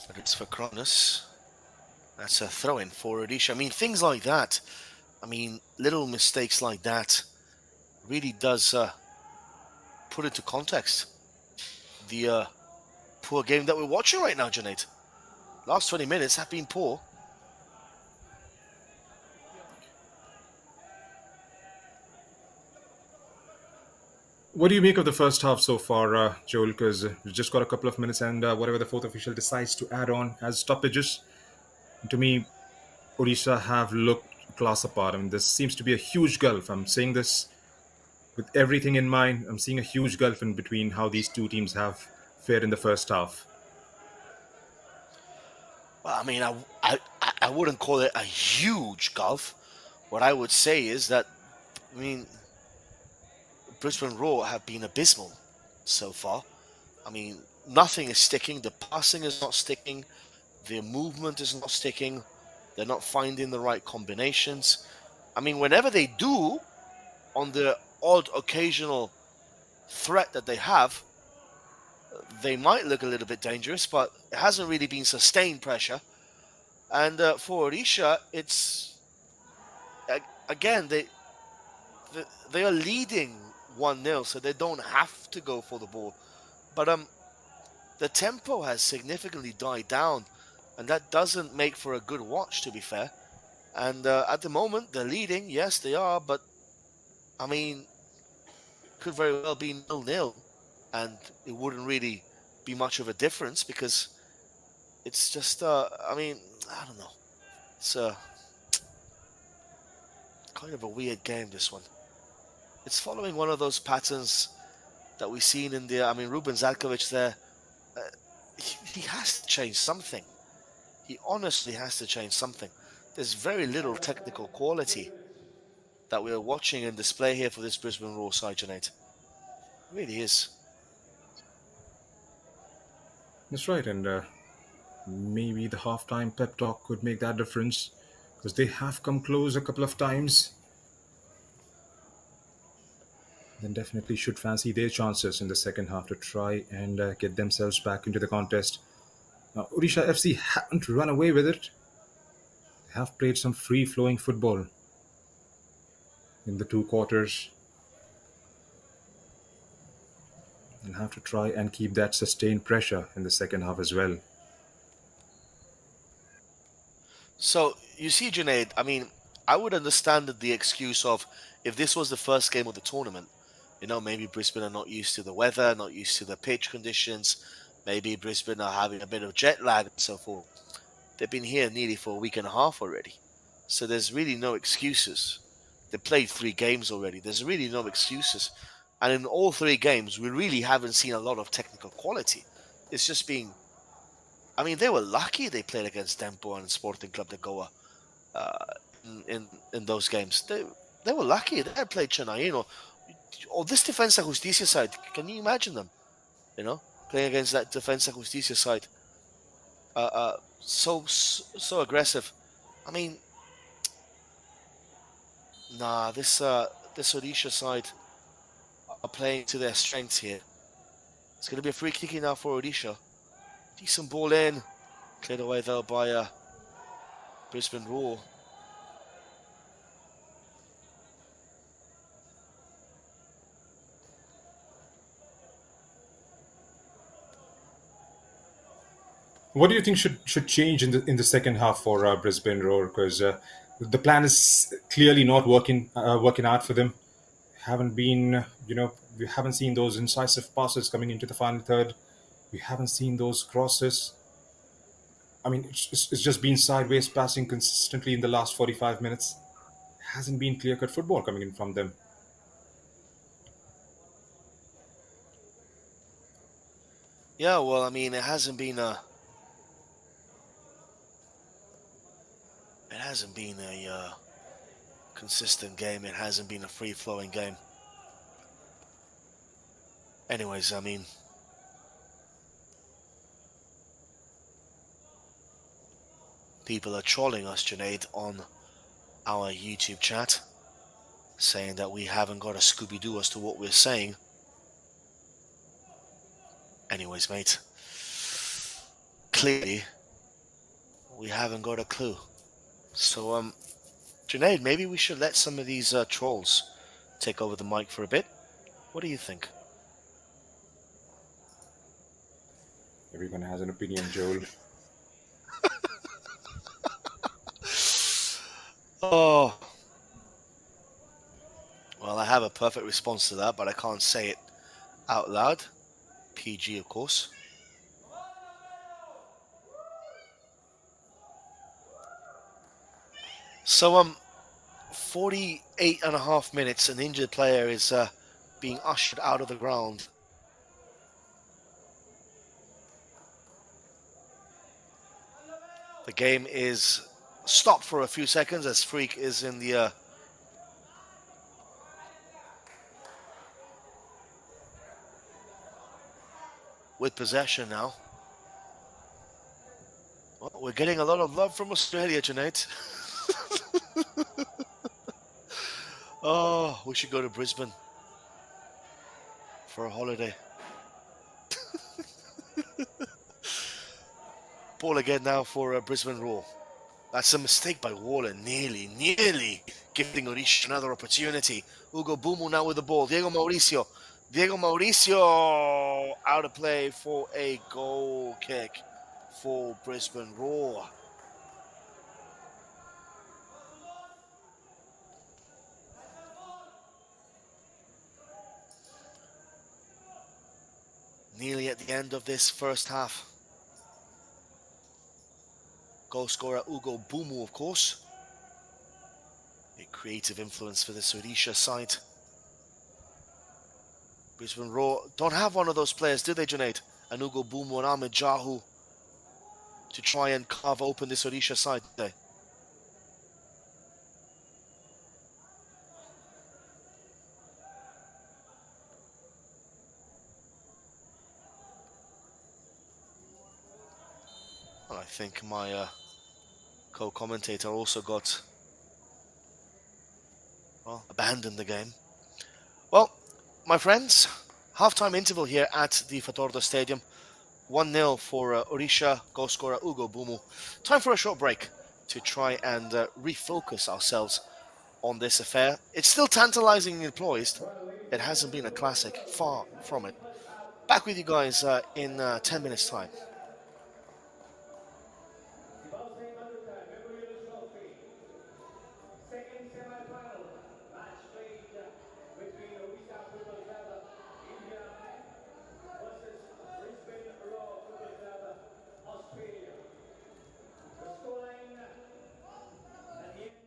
But it's for Kronos. That's a throw-in for Odisha. I mean, things like that. I mean, little mistakes like that really does put into context the poor game that we're watching right now, Junaid. Last 20 minutes have been poor. What do you make of the first half so far, Joel? Because we've just got a couple of minutes, and whatever the fourth official decides to add on as stoppages, to me, Odisha have looked class apart. I mean, there seems to be a huge gulf. I'm saying this with everything in mind. I'm seeing a huge gulf in between how these two teams have fared in the first half. Well, I mean, I wouldn't call it a huge gulf. What I would say is that, I mean, Brisbane Roar have been abysmal so far. I mean, nothing is sticking. The passing is not sticking. Their movement is not sticking. They're not finding the right combinations. I mean, whenever they do, on the odd occasional threat that they have, they might look a little bit dangerous, but it hasn't really been sustained pressure. And for Odisha, it's again they are leading 1-0, so they don't have to go for the ball. But the tempo has significantly died down, and that doesn't make for a good watch, to be fair. And at the moment, they're leading. Yes, they are, but I mean, could very well be 0-0, and it wouldn't really be much of a difference because it's just, I mean, I don't know. It's kind of a weird game, this one. It's following one of those patterns that we've seen in the, I mean, Ruben Zadkovic there, he has to change something. He honestly has to change something. There's very little technical quality that we're watching and display here for this Brisbane Roar side, Junaid. It really is. That's right, and maybe the halftime pep talk could make that difference because they have come close a couple of times. Then definitely should fancy their chances in the second half to try and get themselves back into the contest. Now, Odisha FC haven't run away with it. They have played some free-flowing football in the two quarters. They'll have to try and keep that sustained pressure in the second half as well. So, you see, Junaid, I mean, I would understand the excuse of if this was the first game of the tournament, maybe Brisbane are not used to the weather, not used to the pitch conditions. Maybe Brisbane are having a bit of jet lag and so forth. They've been here nearly for a week and a half already. So there's really no excuses. They played 3 games already. There's really no excuses. And in all 3 games, we really haven't seen a lot of technical quality. It's just been, I mean, they were lucky they played against Tempo and Sporting Club de Goa in those games. They were lucky. They had played Chennai, or this Defensa Justicia side. Can you imagine them? Playing against that Defensa Justicia side. So aggressive. I mean, nah, this Odisha side are playing to their strengths here. It's going to be a free kick now for Odisha. Decent ball in. Cleared away though by Brisbane Roar. What do you think should change in the second half for Brisbane Roar? Because the plan is clearly not working out for them. Haven't been, we haven't seen those incisive passes coming into the final third. We haven't seen those crosses. I mean, it's just been sideways passing consistently in the last 45 minutes. hasn't been clear-cut football coming in from them. Yeah, well, I mean, it hasn't been a consistent game. It hasn't been a free-flowing game. Anyways, I mean, people are trolling us, Junaid, on our YouTube chat, saying that we haven't got a Scooby-Doo as to what we're saying. Anyways, mate, clearly we haven't got a clue. So, Junaid, maybe we should let some of these trolls take over the mic for a bit. What do you think? Everyone has an opinion, Joel. Oh, well, I have a perfect response to that, but I can't say it out loud. PG, of course. So, 48 and a half minutes, an injured player is being ushered out of the ground. The game is stopped for a few seconds as Freak is in the with possession now. Well, we're getting a lot of love from Australia tonight. Oh, we should go to Brisbane for a holiday. Ball again now for Brisbane Roar. That's a mistake by Waller, nearly giving Odisha another opportunity. Ugo Bumu now with the ball. Diego Mauricio out of play for a goal kick for Brisbane Roar. Nearly at the end of this first half. Goal scorer Ugo Bumu, of course. A creative influence for the Odisha side. Brisbane Roar don't have one of those players, do they, Junaid? And Ugo Bumu and Ahmed Jahu to try and carve open this Odisha side today. Well, I think my co-commentator also got, well, abandoned the game. Well, my friends, halftime interval here at the Fatorda Stadium. 1-0 for Odisha, goal scorer Ugo Bumu. Time for a short break to try and refocus ourselves on this affair. It's still tantalizing and poised. It hasn't been a classic, far from it. Back with you guys in 10 minutes' time. The Bhausaheb Bandodkar Memorial Trophy. Second semi-final match played between Odisha Football Club, India versus Brisbane Roar Football Club, Australia. The scoreline at the end.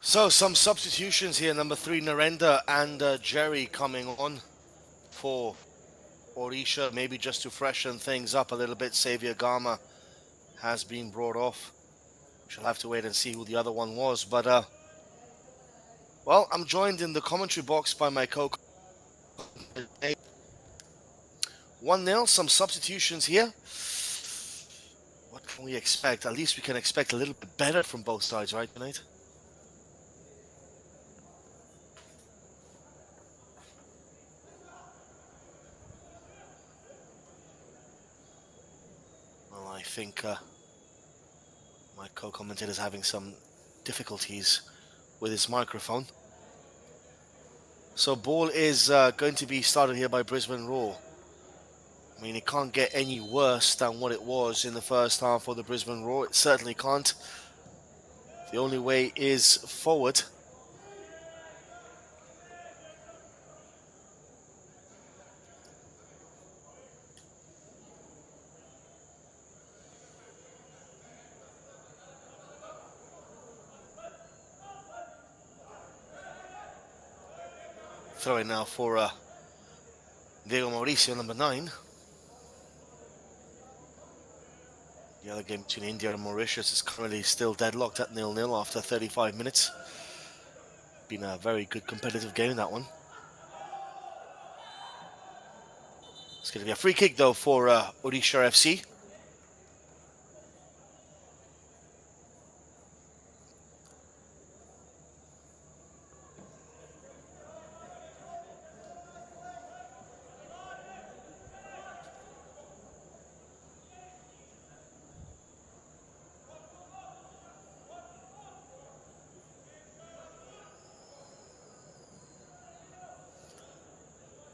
So some substitutions here. Number 3, Narendra and Jerry coming on for Odisha, maybe just to freshen things up a little bit. Xavier Gama has been brought off. She'll have to wait and see who the other one was. But, well, I'm joined in the commentary box by my co 1-0, some substitutions here. What can we expect? At least we can expect a little bit better from both sides, right, tonight? Well, I think my co-commentator is having some difficulties with his microphone. So ball is going to be started here by Brisbane Roar. I mean, it can't get any worse than what it was in the first half for the Brisbane Roar. It certainly can't. The only way is forward. Throw in now for Diego Mauricio, number 9. The other game between India and Mauritius is currently still deadlocked at 0-0 after 35 minutes. Been a very good competitive game, that one. It's going to be a free kick, though, for Odisha FC.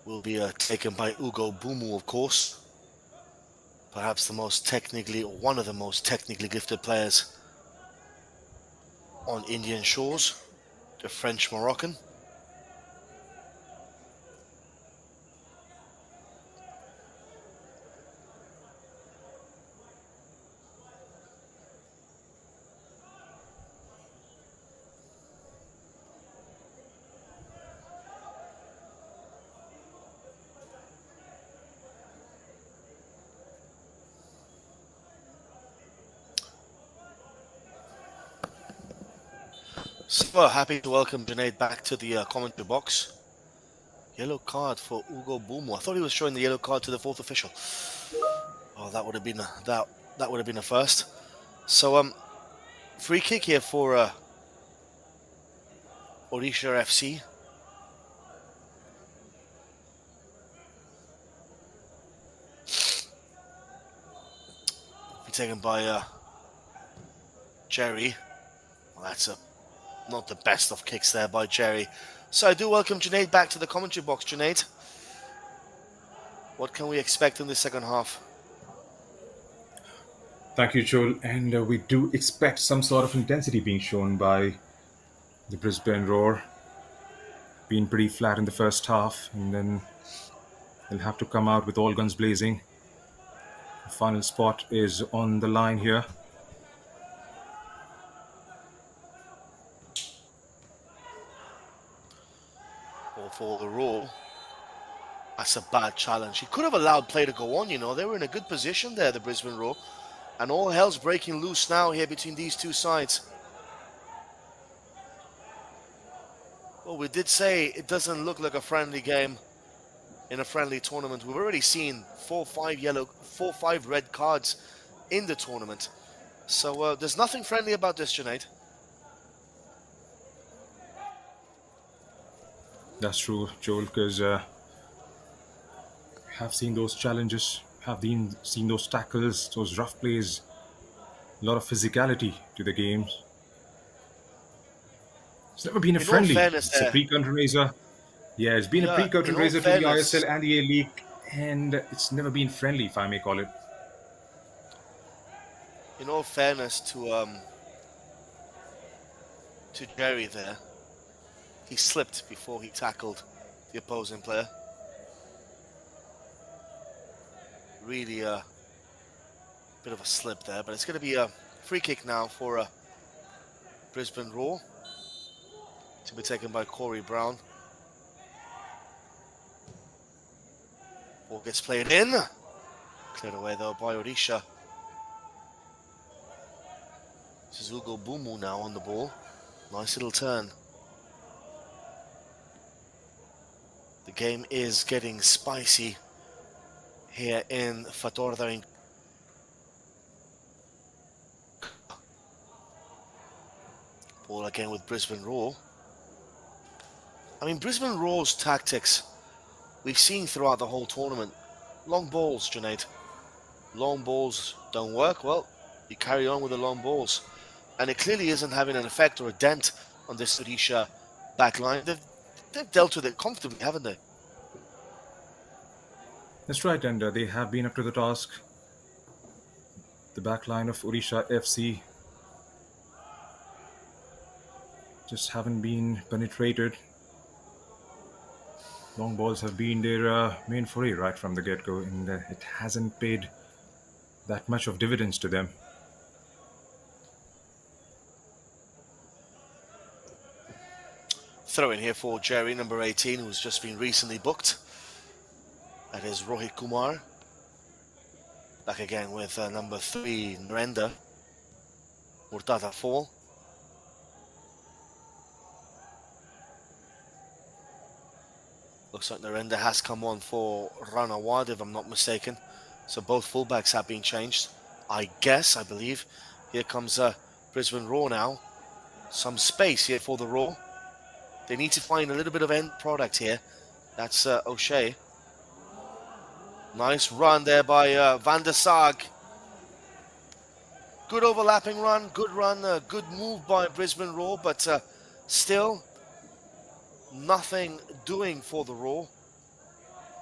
Will be taken by Ugo Bumu, of course. Perhaps the most technically, or one of the most technically gifted players on Indian shores, the French Moroccan. So happy to welcome Junaid back to the commentary box. Yellow card for Ugo Bumu. I thought he was showing the yellow card to the 4th official. Oh, that would have been that would have been a first. So free kick here for Odisha FC. Be taken by Jerry. Well, that's not the best of kicks there by Jerry. So I do welcome Junaid back to the commentary box. Junaid, what can we expect in the second half? Thank you, Joel. And we do expect some sort of intensity being shown by the Brisbane Roar. Being pretty flat in the first half, and then they'll have to come out with all guns blazing. The final spot is on the line here. Or for the Roar. That's a bad challenge. He could have allowed play to go on, you know. They were in a good position there, the Brisbane Roar. And all hell's breaking loose now here between these two sides. Well, we did say it doesn't look like a friendly game in a friendly tournament. We've already seen 4-5 red cards in the tournament. So there's nothing friendly about this, Junaid. That's true, Joel, because have seen those challenges, seen those tackles, those rough plays, a lot of physicality to the games. It's never been a In all friendly. fairness It's a there- pre-curtain raiser. Yeah, it's been a Yeah, pre-curtain in all raiser to the fairness- ISL and the A-League, and it's never been friendly, if I may call it. In all fairness to Jerry there, he slipped before he tackled the opposing player. Really a bit of a slip there, but it's going to be a free kick now for Brisbane Roar. to be taken by Corey Brown. Ball gets played in. Cleared away though by Odisha. This is Ugo Bumu now on the ball. Nice little turn. The game is getting spicy here in Fatorda. Ball again with Brisbane Roar. I mean, Brisbane Roar's tactics we've seen throughout the whole tournament. Long balls, Junaid. Long balls don't work. Well, you carry on with the long balls. And it clearly isn't having an effect or a dent on this Odisha backline. They've dealt with it comfortably, haven't they? That's right, and they have been up to the task. The backline of Odisha FC just haven't been penetrated. Long balls have been their main foray right from the get-go, and it hasn't paid that much of dividends to them. Throw in here for Jerry, number 18, who's just been recently booked. That is Rohit Kumar. Back again with number 3, Narendra. Murtada fall. Looks like Narendra has come on for Rana Wad, if I'm not mistaken. So both fullbacks have been changed. I believe. Here comes Brisbane Roar now. Some space here for the Roar. They need to find a little bit of end product here. That's O'Shea. Nice run there by Van der Sag. Good overlapping run, good move by Brisbane Roar, but still nothing doing for the Roar.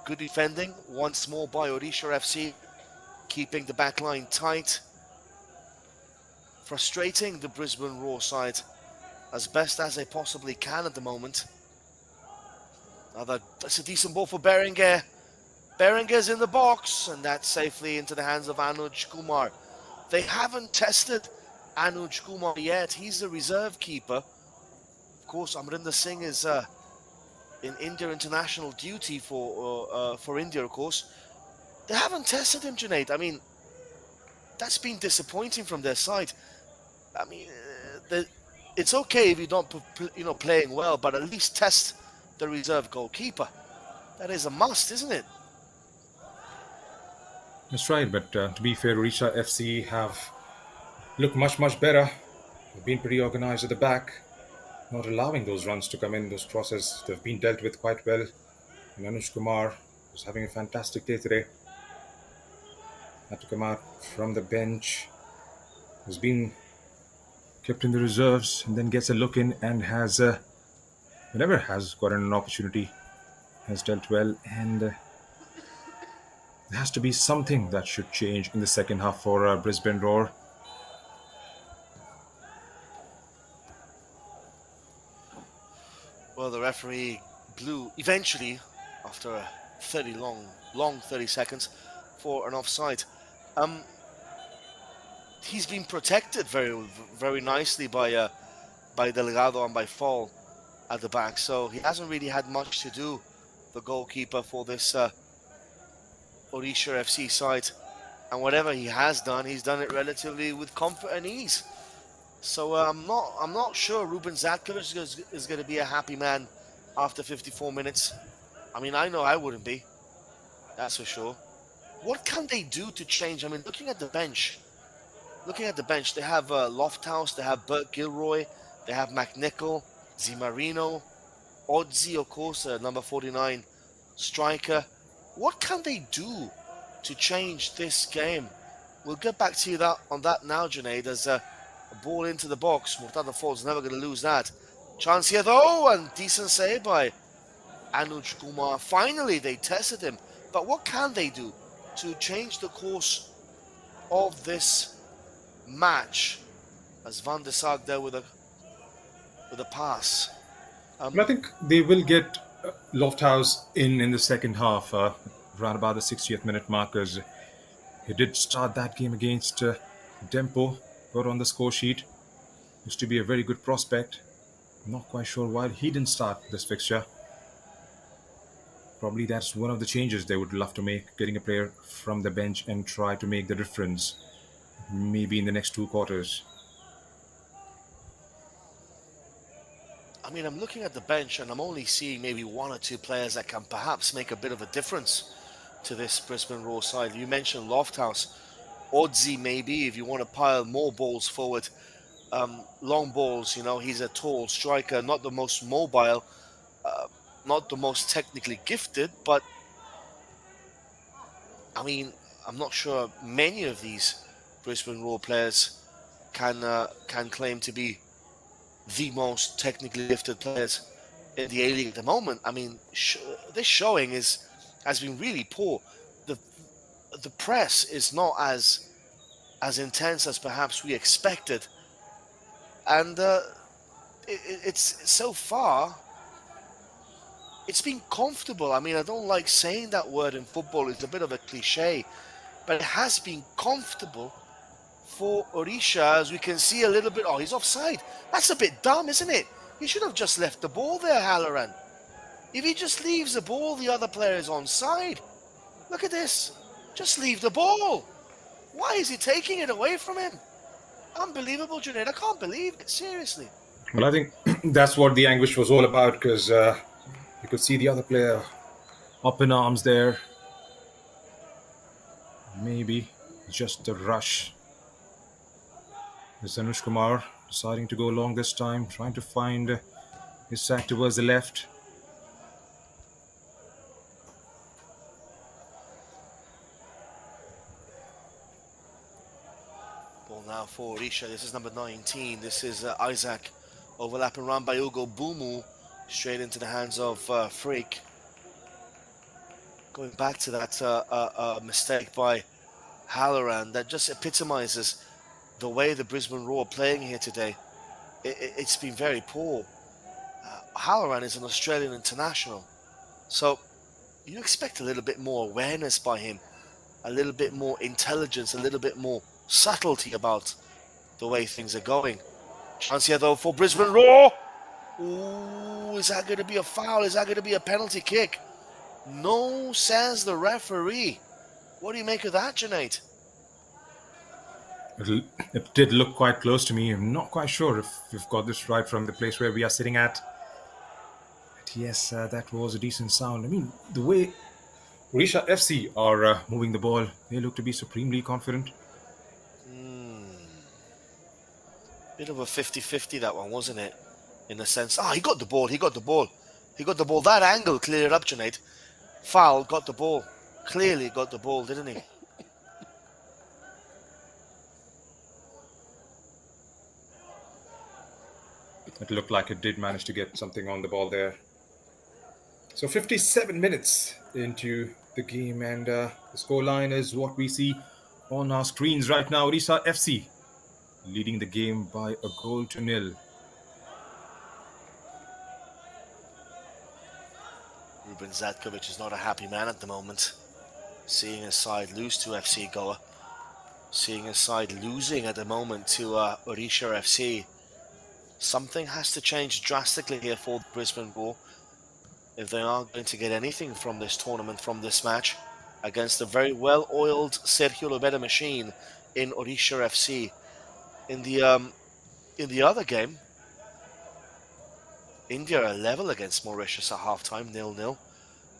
Good defending once more by Odisha FC, keeping the back line tight. Frustrating the Brisbane Roar side as best as they possibly can at the moment. That's a decent ball for Berenguer. Berenguer's in the box, and that's safely into the hands of Anuj Kumar. They haven't tested Anuj Kumar yet. He's the reserve keeper. Of course, Amrinder Singh is in India international duty for India, of course. They haven't tested him, Junaid. I mean, that's been disappointing from their side. I mean, it's okay if you don't, playing well, but at least test the reserve goalkeeper. That is a must, isn't it? That's right, but to be fair, Odisha FC have looked much, much better. They've been pretty organized at the back, not allowing those runs to come in, those crosses. They've been dealt with quite well. And Anuj Kumar was having a fantastic day today. Had to come out from the bench. Has been kept in the reserves and then gets a look in and has, whenever has gotten an opportunity, has dealt well. And there has to be something that should change in the second half for Brisbane Roar. Well, the referee blew eventually after a 30 seconds for an offside. He's been protected very, very nicely by Delgado and by Fall at the back, so he hasn't really had much to do, the goalkeeper for this Odisha FC side. And whatever he has done, he's done it relatively with comfort and ease. So I'm not sure Ruben Zatkovic is going to be a happy man after 54 minutes. I mean, I know I wouldn't be. That's for sure. What can they do to change? I mean, looking at the bench, they have Lofthouse, they have Bert Gilroy, they have McNichol, Zimarino, Odzi, of course, number 49 striker. What can they do to change this game? We'll get back to you on that now, Junaid. There's a ball into the box. Murtada Fall's never going to lose that. Chance here though, and decent save by Anuj Kumar. Finally, they tested him. But what can they do to change the course of this match? As Van der Sag there with a pass. But I think they will get Lofthouse in the second half, around about the 60th minute mark, as he did start that game against Dempo, got on the score sheet. Used to be a very good prospect. Not quite sure why he didn't start this fixture. Probably that's one of the changes they would love to make, getting a player from the bench and try to make the difference, maybe in the next 2 quarters. I mean, I'm looking at the bench and I'm only seeing maybe one or two players that can perhaps make a bit of a difference to this Brisbane Roar side. You mentioned Lofthouse. Oddsy, maybe, if you want to pile more balls forward. Long balls, he's a tall striker, not the most mobile, uh, not the most technically gifted, but I mean, I'm not sure many of these Brisbane Roar players can claim to be the most technically gifted players in the A League at the moment. I mean, this showing has been really poor. The the press is not as intense as perhaps we expected, and it's so far it's been comfortable. I mean, I don't like saying that word in football; it's a bit of a cliche, but it has been comfortable for Odisha, as we can see a little bit. Oh, he's offside. That's a bit dumb, isn't it? He should have just left the ball there, Halloran. If he just leaves the ball, the other player is onside. Look at this. Just leave the ball. Why is he taking it away from him? Unbelievable, Junaid. I can't believe it. Seriously. Well, I think that's what the anguish was all about, because you could see the other player up in arms there. Maybe just the rush. Is Anush Kumar deciding to go long this time, trying to find his sack towards the left. Ball now for Odisha. This is number 19. This is Isaac. Overlapping run by Ugo Bumu. Straight into the hands of Freak. Going back to that mistake by Halloran, that just epitomizes the way the Brisbane Roar are playing here today. It's been very poor. Halloran is an Australian international, so you expect a little bit more awareness by him, a little bit more intelligence, a little bit more subtlety about the way things are going. Chance here though for Brisbane Roar. Ooh, is that going to be a foul? Is that going to be a penalty kick? No, says the referee. What do you make of that, Junaid? It did look quite close to me. I'm not quite sure if we've got this right from the place where we are sitting at. But yes, that was a decent sound. I mean, the way Odisha FC are moving the ball, they look to be supremely confident. Bit of a 50-50 that one, wasn't it? In a sense. He got the ball. He got the ball. He got the ball. That angle cleared it up, Junaid. Foul, got the ball. Clearly got the ball, didn't he? It looked like it did manage to get something on the ball there. So 57 minutes into the game, and the scoreline is what we see on our screens right now. Odisha FC leading the game by a 1-0. Ruben Zatkovic is not a happy man at the moment. Seeing his side lose to FC Goa. Seeing his side losing at the moment to Odisha FC. Something has to change drastically here for Brisbane Roar if they are going to get anything from this tournament, from this match, against a very well-oiled Sergio Lobeda machine in Odisha FC. In the other game, India are level against Mauritius at halftime, 0-0,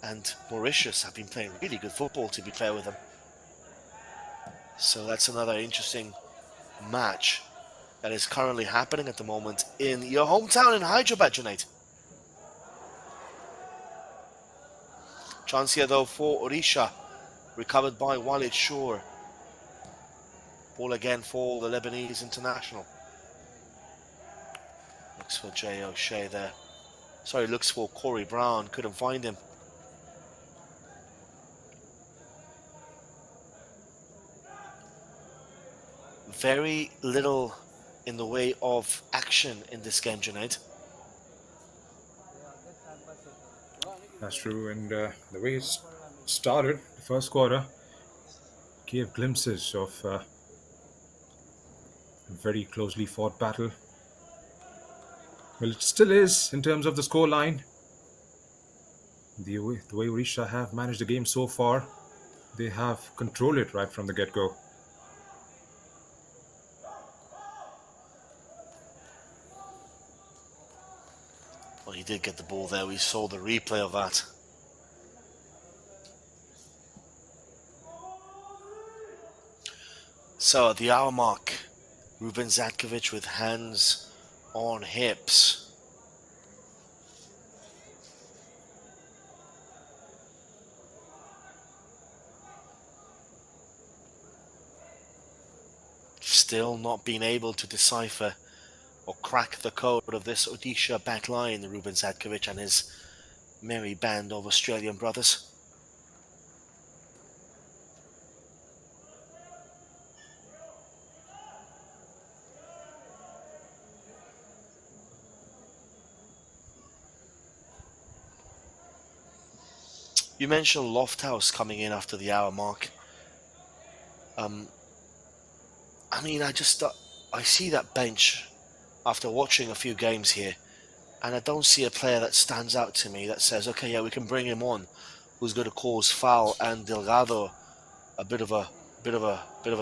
and Mauritius have been playing really good football, to be fair with them. So that's another interesting match that is currently happening at the moment in your hometown in Hyderabad, Junaid. Chance here though for Odisha, recovered by Walid Shore. Ball again for the Lebanese international. Looks for Jay O'Shea there. Sorry, looks for Corey Brown, couldn't find him. Very little in the way of action in this game, Junaid. That's true, and the way it started, the first quarter, gave glimpses of a very closely fought battle. Well, it still is in terms of the score line. The way Odisha have managed the game so far, they have controlled it right from the get-go. Well, he did get the ball there. We saw the replay of that. So at the hour mark, Ruben Zatkovic with hands on hips. Still not being able to decipher or crack the code of this Odisha backline, Ruben Zatkovic and his merry band of Australian brothers. You mentioned Lofthouse coming in after the hour mark. I mean, I see that bench after watching a few games here, and I don't see a player that stands out to me that says, okay, yeah, we can bring him on, who's going to cause Foul and Delgado a bit of a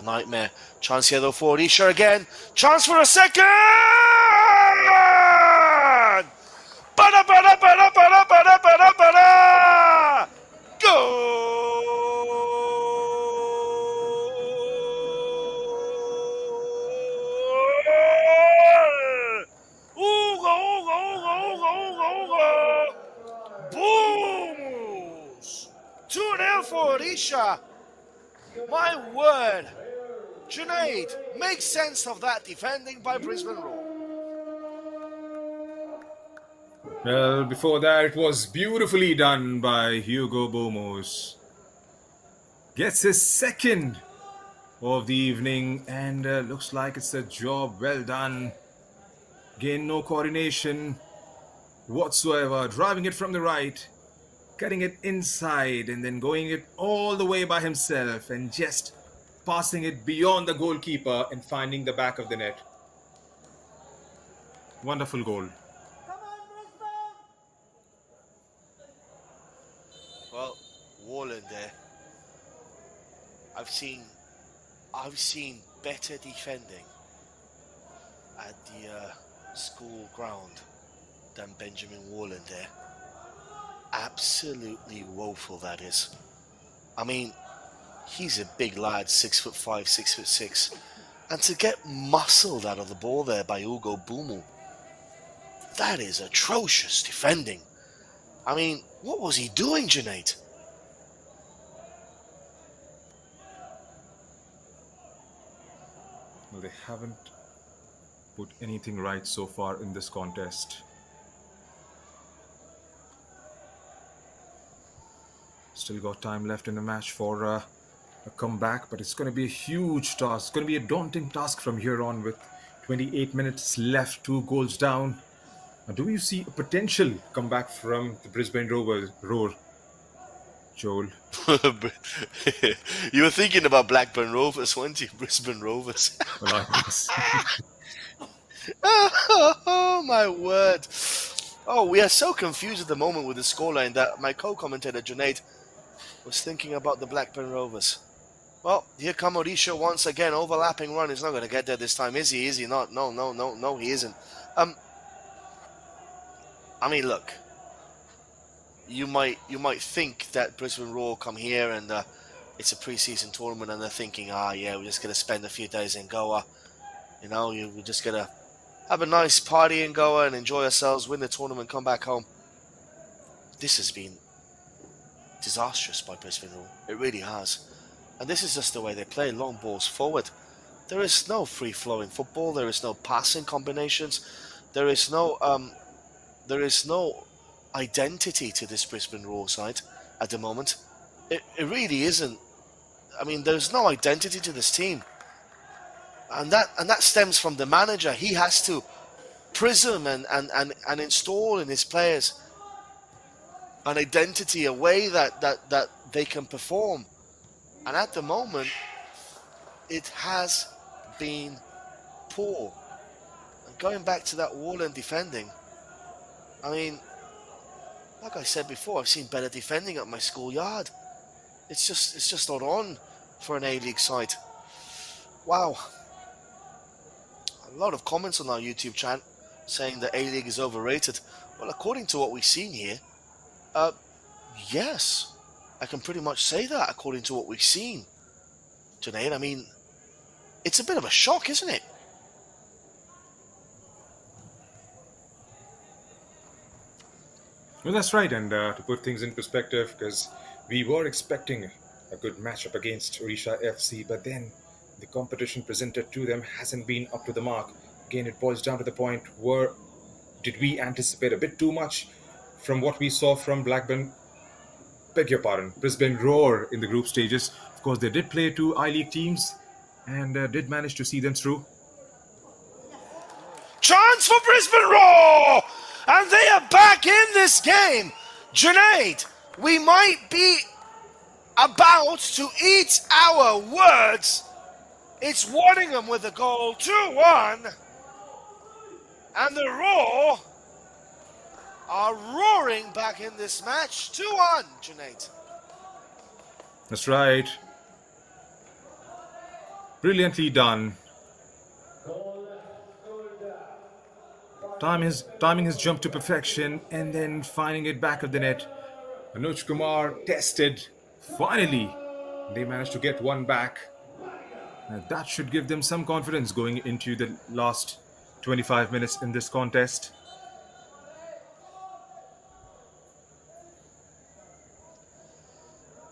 nightmare. Chance here though for Odisha again. Chance for a second. Bada, bada, bada, bada, bada, bada, bada. Goal! Uga, uga, uga, uga, uga, uga. Booms! 2-0 for Odisha. My word. Junaid, make sense of that defending by Brisbane Roar. Well, before that, it was beautifully done by Hugo Bomos. Gets his second of the evening, and looks like it's a job well done. Again, no coordination whatsoever. Driving it from the right, cutting it inside, and then going it all the way by himself, and just passing it beyond the goalkeeper and finding the back of the net. Wonderful goal. Well, Warland there. I've seen better defending at the school ground than Benjamin Warland there. Absolutely woeful, that is. I mean, he's a big lad, 6'5", 6'6", and to get muscled out of the ball there by Ugo Bumu, that is atrocious defending. I mean, what was he doing, Junaid? Well, they haven't put anything right so far in this contest. Still got time left in the match for a comeback, but it's going to be a huge task. It's going to be a daunting task from here on with 28 minutes left, 2 goals down. Now, do you see a potential comeback from the Brisbane Roar, Joel? You were thinking about Blackburn Rovers, weren't you? Brisbane Rovers. Well, I guess. Oh, my word. Oh, we are so confused at the moment with the scoreline that my co-commentator, Junaid, was thinking about the Blackburn Rovers. Well, here come Odisha once again. Overlapping run. He's not going to get there this time, is he? Is he not? No, he isn't. I mean, look. You might think that Brisbane Roar come here and it's a pre-season tournament and they're thinking, yeah, we're just going to spend a few days in Goa. You know, we're just going to have a nice party in Goa and enjoy ourselves, win the tournament, come back home. This has been disastrous by Brisbane Roar. It really has. And this is just the way they play, long balls forward. There is no free-flowing football. There is no passing combinations. There is no identity to this Brisbane Roar side at the moment. It really isn't. I mean, there's no identity to this team. And that stems from the manager. He has to prism and install in his players an identity, a way that they can perform. And at the moment, it has been poor. And going back to that Warland defending, I mean, like I said before, I've seen better defending at my schoolyard. It's just not on for an A-League side. Wow. A lot of comments on our YouTube chat saying that A-League is overrated. Well, according to what we've seen here, yes, I can pretty much say that according to what we've seen. Junaid, I mean, it's a bit of a shock, isn't it? Well, that's right. And to put things in perspective, because we were expecting a good matchup against Odisha FC, but then the competition presented to them hasn't been up to the mark. Again, it boils down to the point where did we anticipate a bit too much from what we saw from Brisbane Roar in the group stages? Of course, they did play two I-League teams and did manage to see them through. Chance for Brisbane Roar! And they are back in this game. Junaid, we might be about to eat our words. It's Waddingham with a goal, 2-1. And the Roar are roaring back in this match, 2-1, Junaid. That's right. Brilliantly done. Timing has jumped to perfection and then finding it back of the net. Anuj Kumar tested. Finally, they managed to get one back. Now that should give them some confidence going into the last 25 minutes in this contest.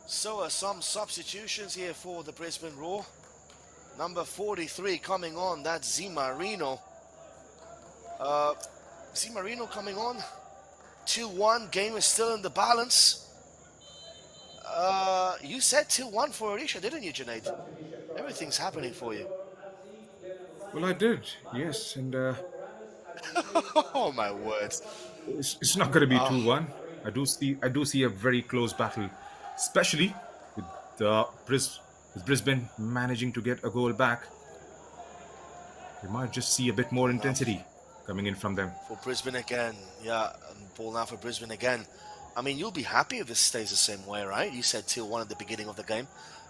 So some substitutions here for the Brisbane Roar. Number 43 coming on, that's Z Marino. Z Marino coming on. 2-1, game is still in the balance. You said 2-1 for Odisha, didn't you, Junaid? Everything's happening for you. Well, I did, yes, and Oh my word. it's not going to be 2-1. I do see a very close battle, especially with with Brisbane managing to get a goal back. We might just see a bit more intensity coming in from them. For Brisbane again, yeah, and ball now for Brisbane again. I mean, you'll be happy if this stays the same way, right? You said 2-1 at the beginning of the game.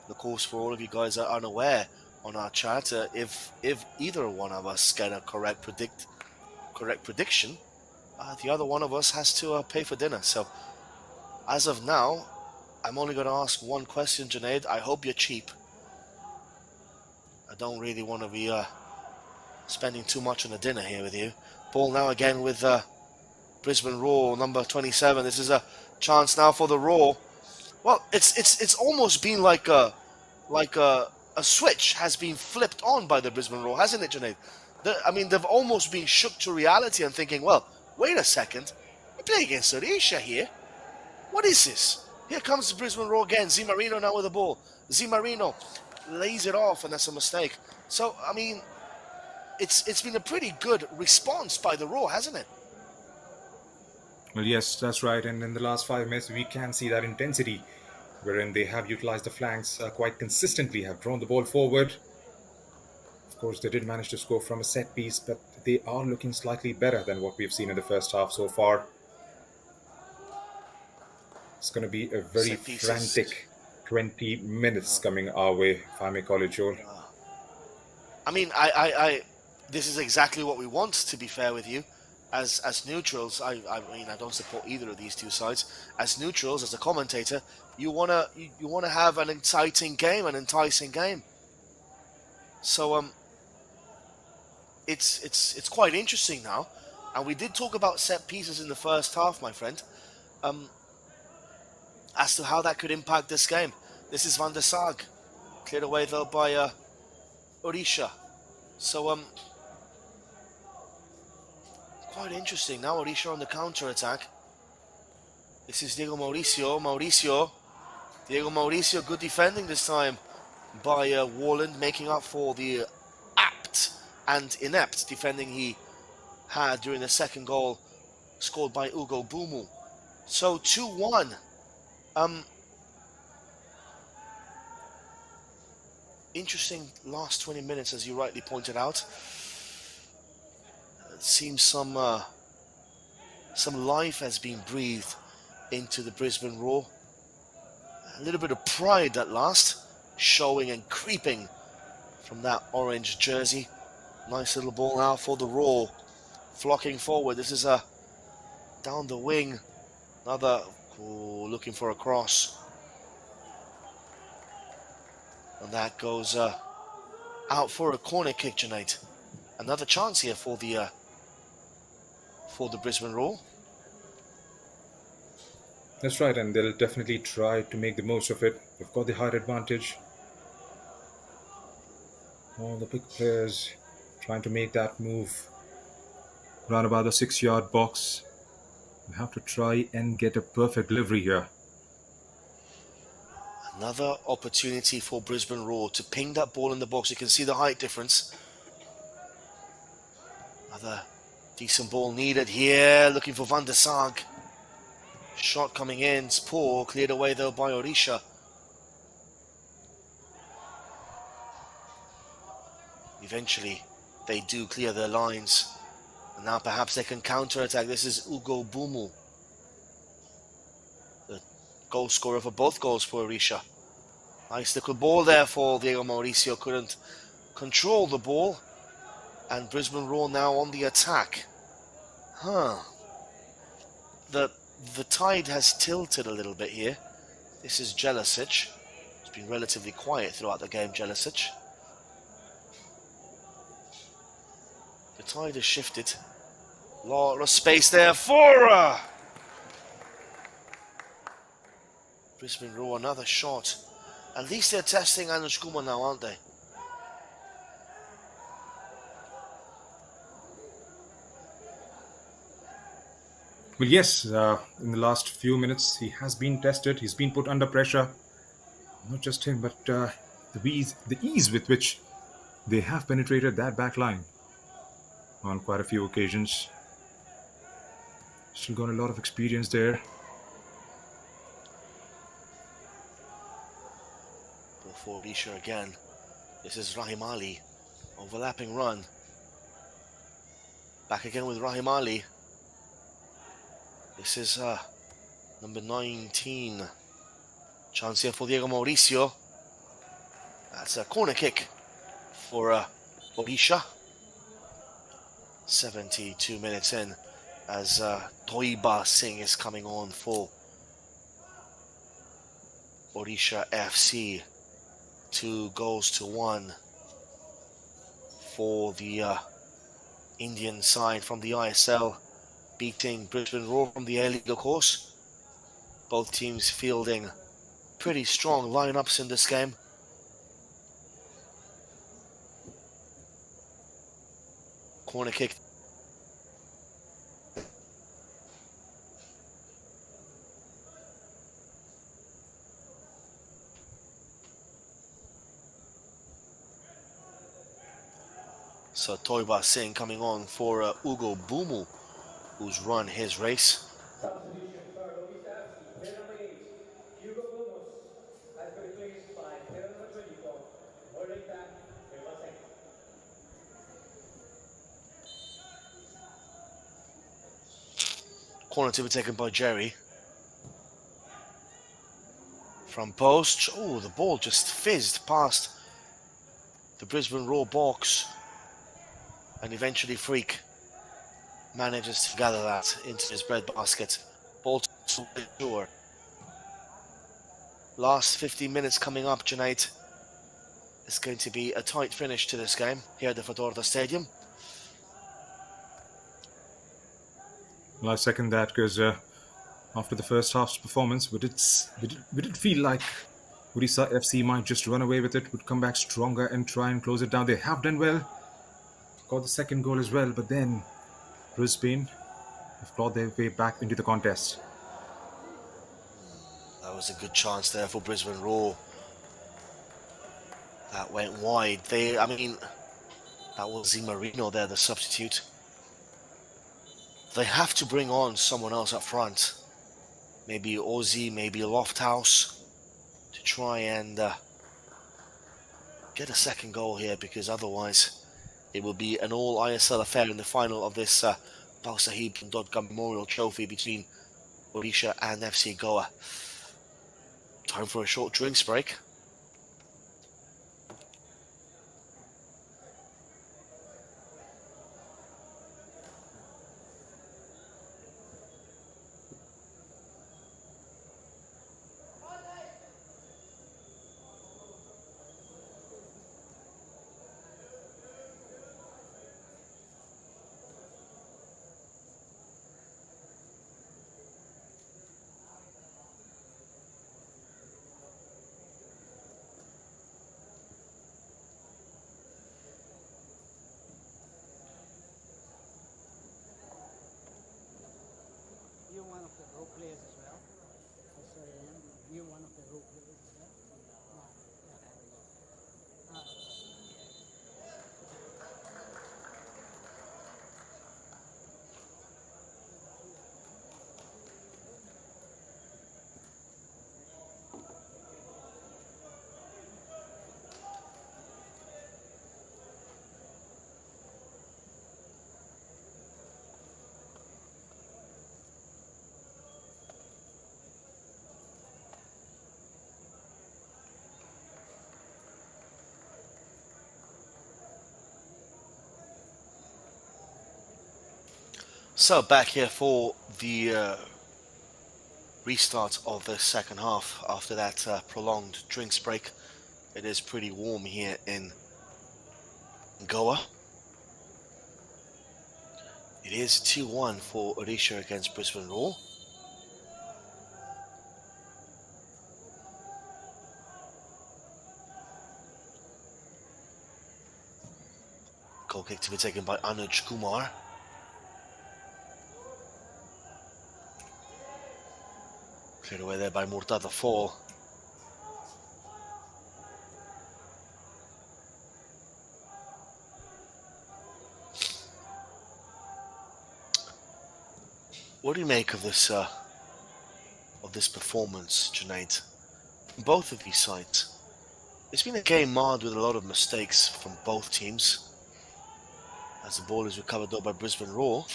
Of course, for all of you guys that are unaware on our chat, if either one of us get a correct prediction, the other one of us has to pay for dinner. So, as of now, I'm only going to ask one question, Junaid. I hope you're cheap. I don't really want to be spending too much on a dinner here with you. Ball now again with Brisbane Roar, number 27. This is a chance now for the Roar. Well, it's almost been like a switch has been flipped on by the Brisbane Roar, hasn't it, Junaid? I mean, they've almost been shook to reality and thinking, well, wait a second, we play against Odisha here. What is this? Here comes the Brisbane Roar again. Z Marino now with the ball. Z Marino lays it off, and that's a mistake. So, I mean, it's been a pretty good response by the Roar, hasn't it? Well, yes, that's right. And in the last 5 minutes, we can see that intensity, wherein they have utilized the flanks quite consistently, have drawn the ball forward. Of course, they did manage to score from a set piece, but they are looking slightly better than what we've seen in the first half so far. It's going to be a very frantic 20 minutes coming our way, if I may call it, Joel. I mean, I this is exactly what we want, to be fair with you. As neutrals, I mean, I don't support either of these two sides. As neutrals, as a commentator, you wanna have an exciting game, an enticing game. So it's quite interesting now, and we did talk about set pieces in the first half, my friend. As to how that could impact this game. This is Van der Sag, cleared away though by Odisha. So quite interesting. Now Odisha on the counter attack. This is Diego Mauricio. Diego Mauricio, good defending this time by Warland, making up for the apt and inept defending he had during the second goal scored by Ugo Bumu. So 2-1. Interesting last 20 minutes, as you rightly pointed out. It seems some Some life has been breathed into the Brisbane Roar. A little bit of pride at last, showing and creeping from that orange jersey. Nice little ball now for the Roar, flocking forward. This is a down the wing, another looking for a cross, and that goes out for a corner kick, Junaid. Another chance here for the Brisbane Roar. That's right, and they'll definitely try to make the most of it. They've got the height advantage. All the big players trying to make that move round about the 6-yard box. You have to try and get a perfect delivery here. Another opportunity for Brisbane Roar to ping that ball in the box. You can see the height difference. Another decent ball needed here, looking for Van der Sag. Shot coming in, it's poor, cleared away though by Odisha. Eventually, they do clear their lines. And now perhaps they can counter-attack. This is Ugo Bumu, the goal scorer for both goals for Odisha. Nice little ball there for Diego Mauricio, couldn't control the ball. And Brisbane Roar now on the attack. The tide has tilted a little bit here. This is Jelicic. It's been relatively quiet throughout the game, Jelicic. The tide has shifted. Lot of space there for Brisbane Roar, another shot. At least they're testing Anush Kumar now, aren't they? Well, yes, in the last few minutes, he has been tested. He's been put under pressure. Not just him, but the ease with which they have penetrated that back line on quite a few occasions. Still got a lot of experience there. Ball for Odisha again. This is Rahim Ali. Overlapping run. Back again with Rahim Ali. This is number 19. Chance here for Diego Mauricio. That's a corner kick for Odisha. 72 minutes in as Toiba Singh is coming on for Odisha FC. 2 goals to 1 for the Indian side from the ISL, beating Brisbane Roar from the A-League, of course. Both teams fielding pretty strong lineups in this game. Corner kick. So Toiba Singh coming on for Ugo Bumu, who's run his race. Substitution for Odisha FC. Player number 8, Hugo Gomez, has been replaced by player number 24, Odisha Bhausaheb. Corner to be taken by Jerry. From post. Oh, the ball just fizzed past the Brisbane Roar box. And eventually Freak manages to gather that into his breadbasket. Ball to the door. Last 15 minutes coming up, Junaid. It's going to be a tight finish to this game here at the Fedorda Stadium. Well, I second that because after the first half's performance, we did feel like Odisha FC might just run away with it, would come back stronger and try and close it down. They have done well, got the second goal as well, but then Brisbane have clawed their way back into the contest. That was a good chance there for Brisbane Roar. That went wide. That was Zimarino there, the substitute. They have to bring on someone else up front. Maybe Ozzy, maybe Lofthouse, to try and get a second goal here, because otherwise it will be an all ISL affair in the final of this Bhausaheb Bandodkar Memorial Trophy between Odisha and FC Goa. Time for a short drinks break. You're one of the role players as well. So you're one of the role players as well. Yeah. So back here for the restart of the second half after that prolonged drinks break. It is pretty warm here in Goa. It is 2-1 for Odisha against Brisbane Roar. Goal kick to be taken by Anuj Kumar. Cleared away there by Murtada Fall. What do you make of this performance, Junaid? From both of these sides, it's been a game marred with a lot of mistakes from both teams. As the ball is recovered though by Brisbane Roar.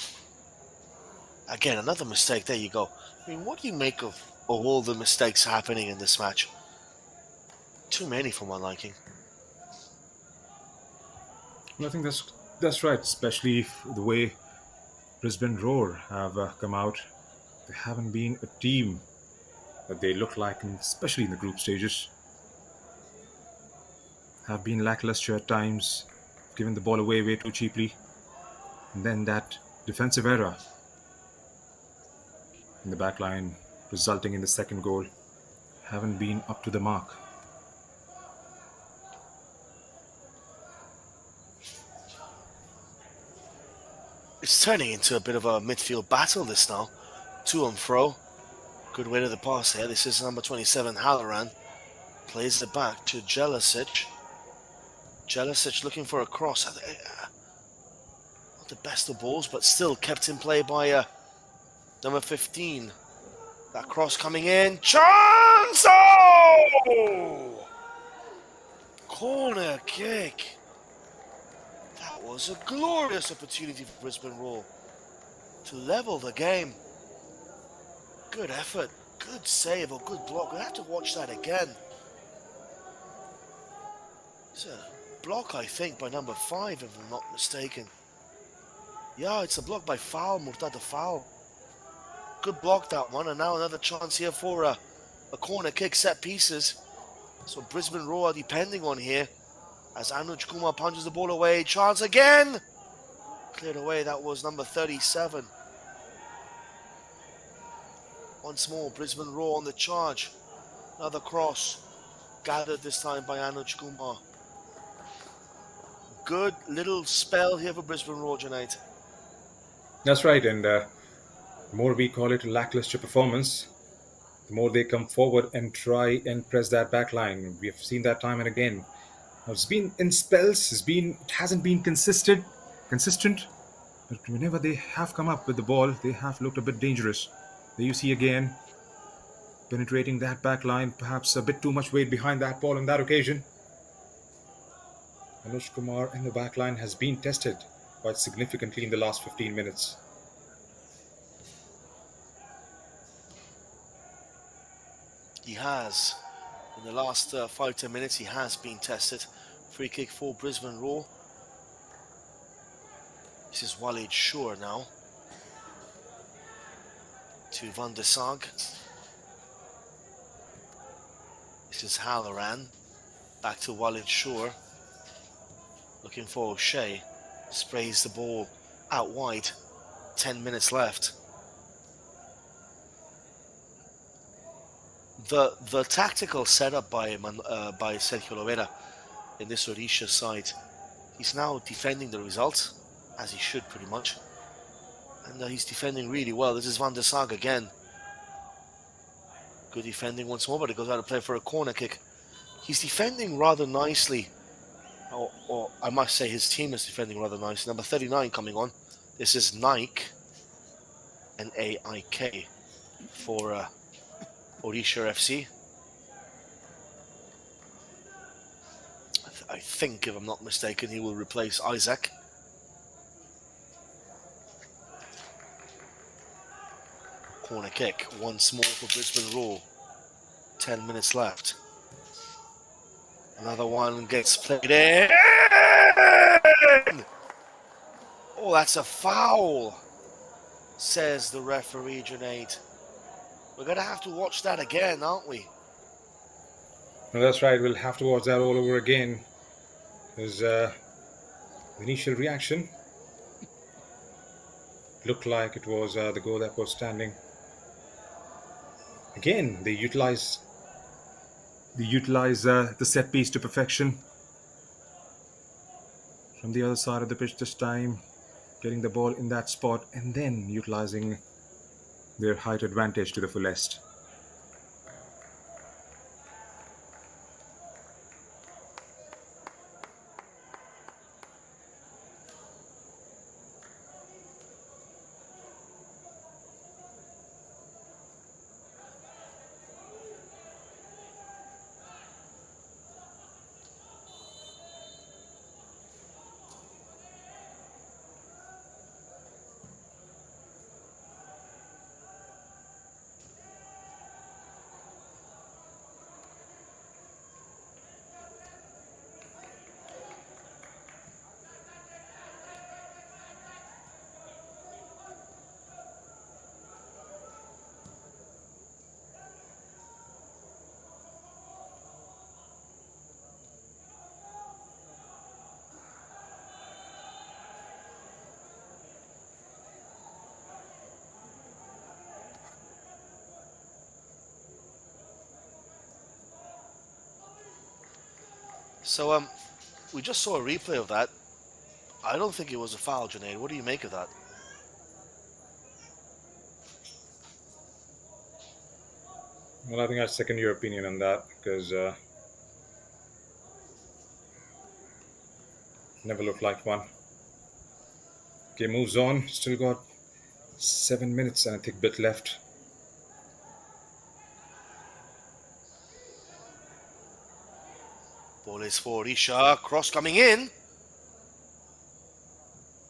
Again, another mistake. There you go. I mean, what do you make of all the mistakes happening in this match? Too many for my liking. Well, I think that's right, especially the way Brisbane Roar have come out. They haven't been a team that they look like, especially in the group stages. Have been lackluster at times, given the ball away way too cheaply. And then that defensive error in the back line, resulting in the second goal, haven't been up to the mark. It's turning into a bit of a midfield battle this now. To and fro. Good way to the pass here. This is number 27, Halloran. Plays it back to Jelasic. Jelasic looking for a cross. Not the best of balls, but still kept in play by number 15. That cross coming in. Chance! Oh! Corner kick. That was a glorious opportunity for Brisbane Roar to level the game. Good effort, good save, or good block. We'll have to watch that again. It's a block, I think, by number 5, if I'm not mistaken. Yeah, it's a block by Foul, Murtada Foul. Good block, that one, and now another chance here for a corner kick, set pieces. So Brisbane Roar are depending on here as Anuj Kumar punches the ball away. Chance again! Cleared away, that was number 37. Once more, Brisbane Roar on the charge. Another cross. Gathered this time by Anuj Kumar. Good little spell here for Brisbane Roar tonight. That's right, and the more we call it a lackluster performance, the more they come forward and try and press that back line. We have seen that time and again. Now, it's been in spells, it hasn't been consistent, but whenever they have come up with the ball, they have looked a bit dangerous. There you see again, penetrating that back line, perhaps a bit too much weight behind that ball on that occasion. Anuj Kumar in the back line has been tested quite significantly in the last 15 minutes. He has. In the last 5-10 minutes, he has been tested. Free kick for Brisbane Roar. This is Walid Shore now. To Van der Sag. This is Halloran. Back to Walid Shore. Looking for O'Shea. Sprays the ball out wide. 10 minutes left. The tactical setup by Sergio Lovera in this Odisha side, he's now defending the result, as he should pretty much. And he's defending really well. This is Van der Sag again. Good defending once more, but it goes out of play for a corner kick. He's defending rather nicely. Or I must say his team is defending rather nicely. Number 39 coming on. This is Nike, N-A-I-K, for Odisha FC. I think, if I'm not mistaken, he will replace Isaac. Corner kick, once more for Brisbane Roar. 10 minutes left. Another one gets played in. Oh, that's a foul, says the referee, Junaid. We're going to have to watch that again, aren't we? No, that's right. We'll have to watch that all over again. Because the initial reaction looked like it was the goal that was standing. Again, they utilize the set piece to perfection. From the other side of the pitch this time, getting the ball in that spot and then utilizing their height advantage to the fullest. So, we just saw a replay of that. I don't think it was a foul, Junaid. What do you make of that? Well, I think I'd second your opinion on that because never looked like one. Okay, moves on. Still got 7 minutes and a thick bit left. Ball is for Odisha. Cross coming in.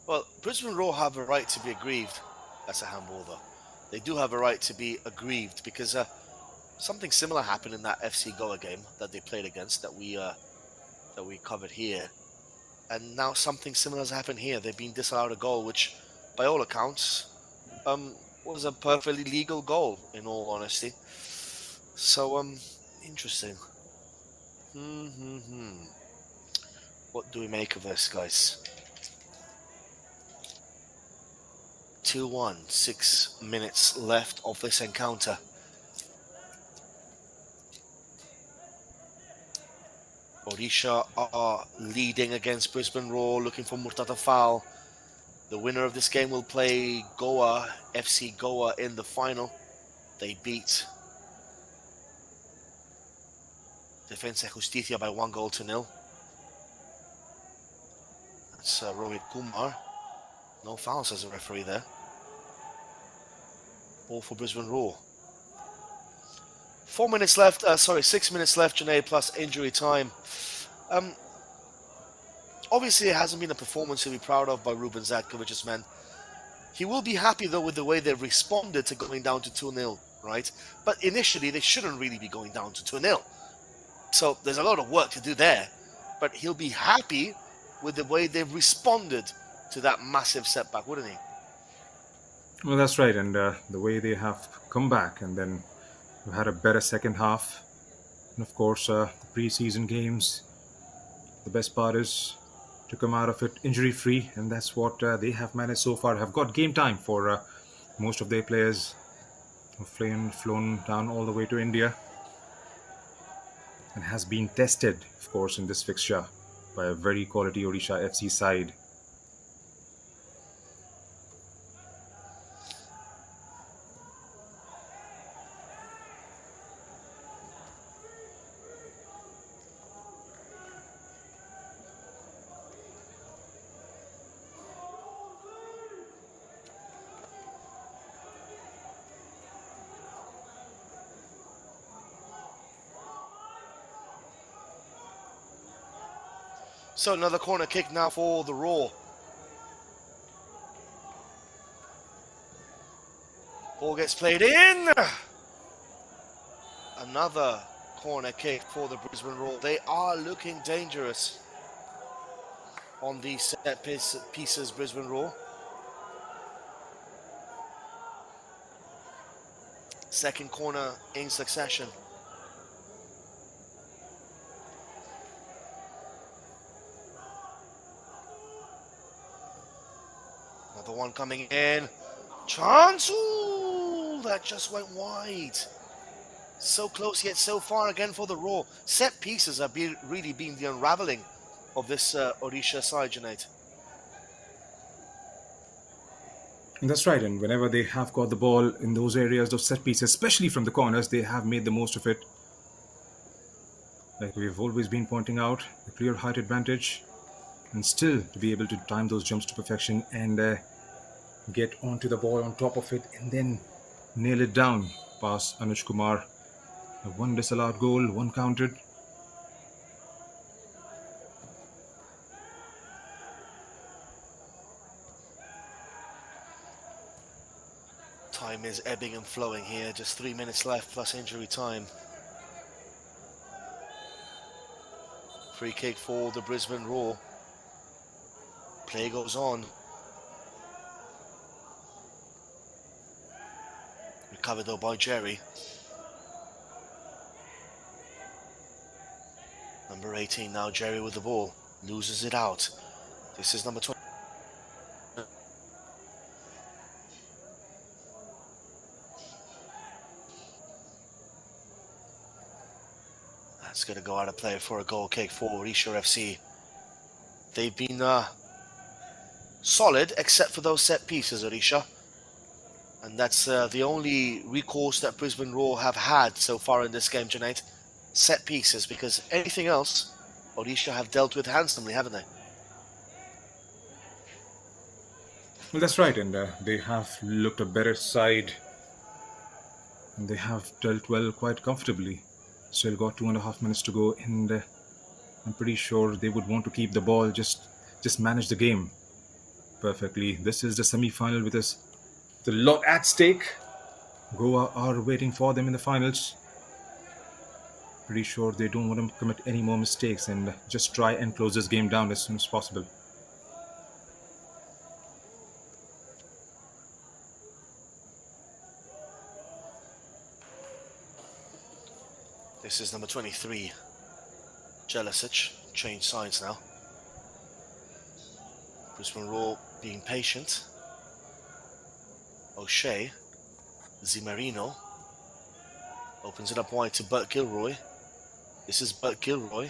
Well, Brisbane Roar have a right to be aggrieved. That's a handball, though. They do have a right to be aggrieved because something similar happened in that FC Goa game that they played against that we covered here, and now something similar has happened here. They've been disallowed a goal, which, by all accounts, was a perfectly legal goal. In all honesty, so interesting. What do we make of this, guys? 2-1, 6 minutes left of this encounter. Odisha are leading against Brisbane Roar, looking for Murtata foul. The winner of this game will play Goa, FC Goa, in the final. They beat Defensa Justicia by 1-0. That's Rohit Kumar. No fouls as a referee there. Ball for Brisbane Roar. 6 minutes left, Junaid, plus injury time. Obviously, it hasn't been a performance to be proud of by Ruben Zatkovic's men. He will be happy, though, with the way they've responded to going down to 2-0 right? But initially, they shouldn't really be going down to 2-0. So there's a lot of work to do there. But he'll be happy with the way they've responded to that massive setback, wouldn't he? Well, that's right, and the way they have come back, and then we've had a better second half, and of course, the preseason games. The best part is to come out of it injury-free, and that's what they have managed so far. Have got game time for most of their players. Have flown down all the way to India, and has been tested, of course, in this fixture by a very quality Odisha FC side. So another corner kick now for the Raw. Ball gets played in. Another corner kick for the Brisbane Raw. They are looking dangerous on these set pieces, Brisbane Raw. Second corner in succession. Another one coming in. Chance! Ooh, that just went wide. So close yet so far again for the Raw. Set pieces have really been the unraveling of this Odisha side, Junaid. And that's right, and whenever they have got the ball in those areas, those set pieces, especially from the corners, they have made the most of it. Like we've always been pointing out, the clear height advantage, and still to be able to time those jumps to perfection and get onto the ball on top of it and then nail it down past Anuj Kumar. One disallowed goal, one counted. Time is ebbing and flowing here. Just 3 minutes left plus injury time. Free kick for the Brisbane Raw. Play goes on. Recovered though by Jerry. Number 18 now, Jerry with the ball. Loses it out. This is number 20. That's going to go out of play for a goal kick for Odisha FC. They've been solid except for those set pieces, Odisha. And that's the only recourse that Brisbane Raw have had so far in this game, Junaid. Set pieces, because anything else, Odisha have dealt with handsomely, haven't they? Well, that's right, and they have looked a better side, and they have dealt well quite comfortably. Still got 2.5 minutes to go, and I'm pretty sure they would want to keep the ball, just manage the game perfectly. This is the semi-final with us, the lot at stake. Goa are waiting for them in the finals. Pretty sure they don't want to commit any more mistakes and just try and close this game down as soon as possible. This is number 23, Jelisic. Changed sides now. Brisbane Raw being patient. O'Shea, Zimarino opens it up wide to Bert Gilroy. This is Bert Gilroy.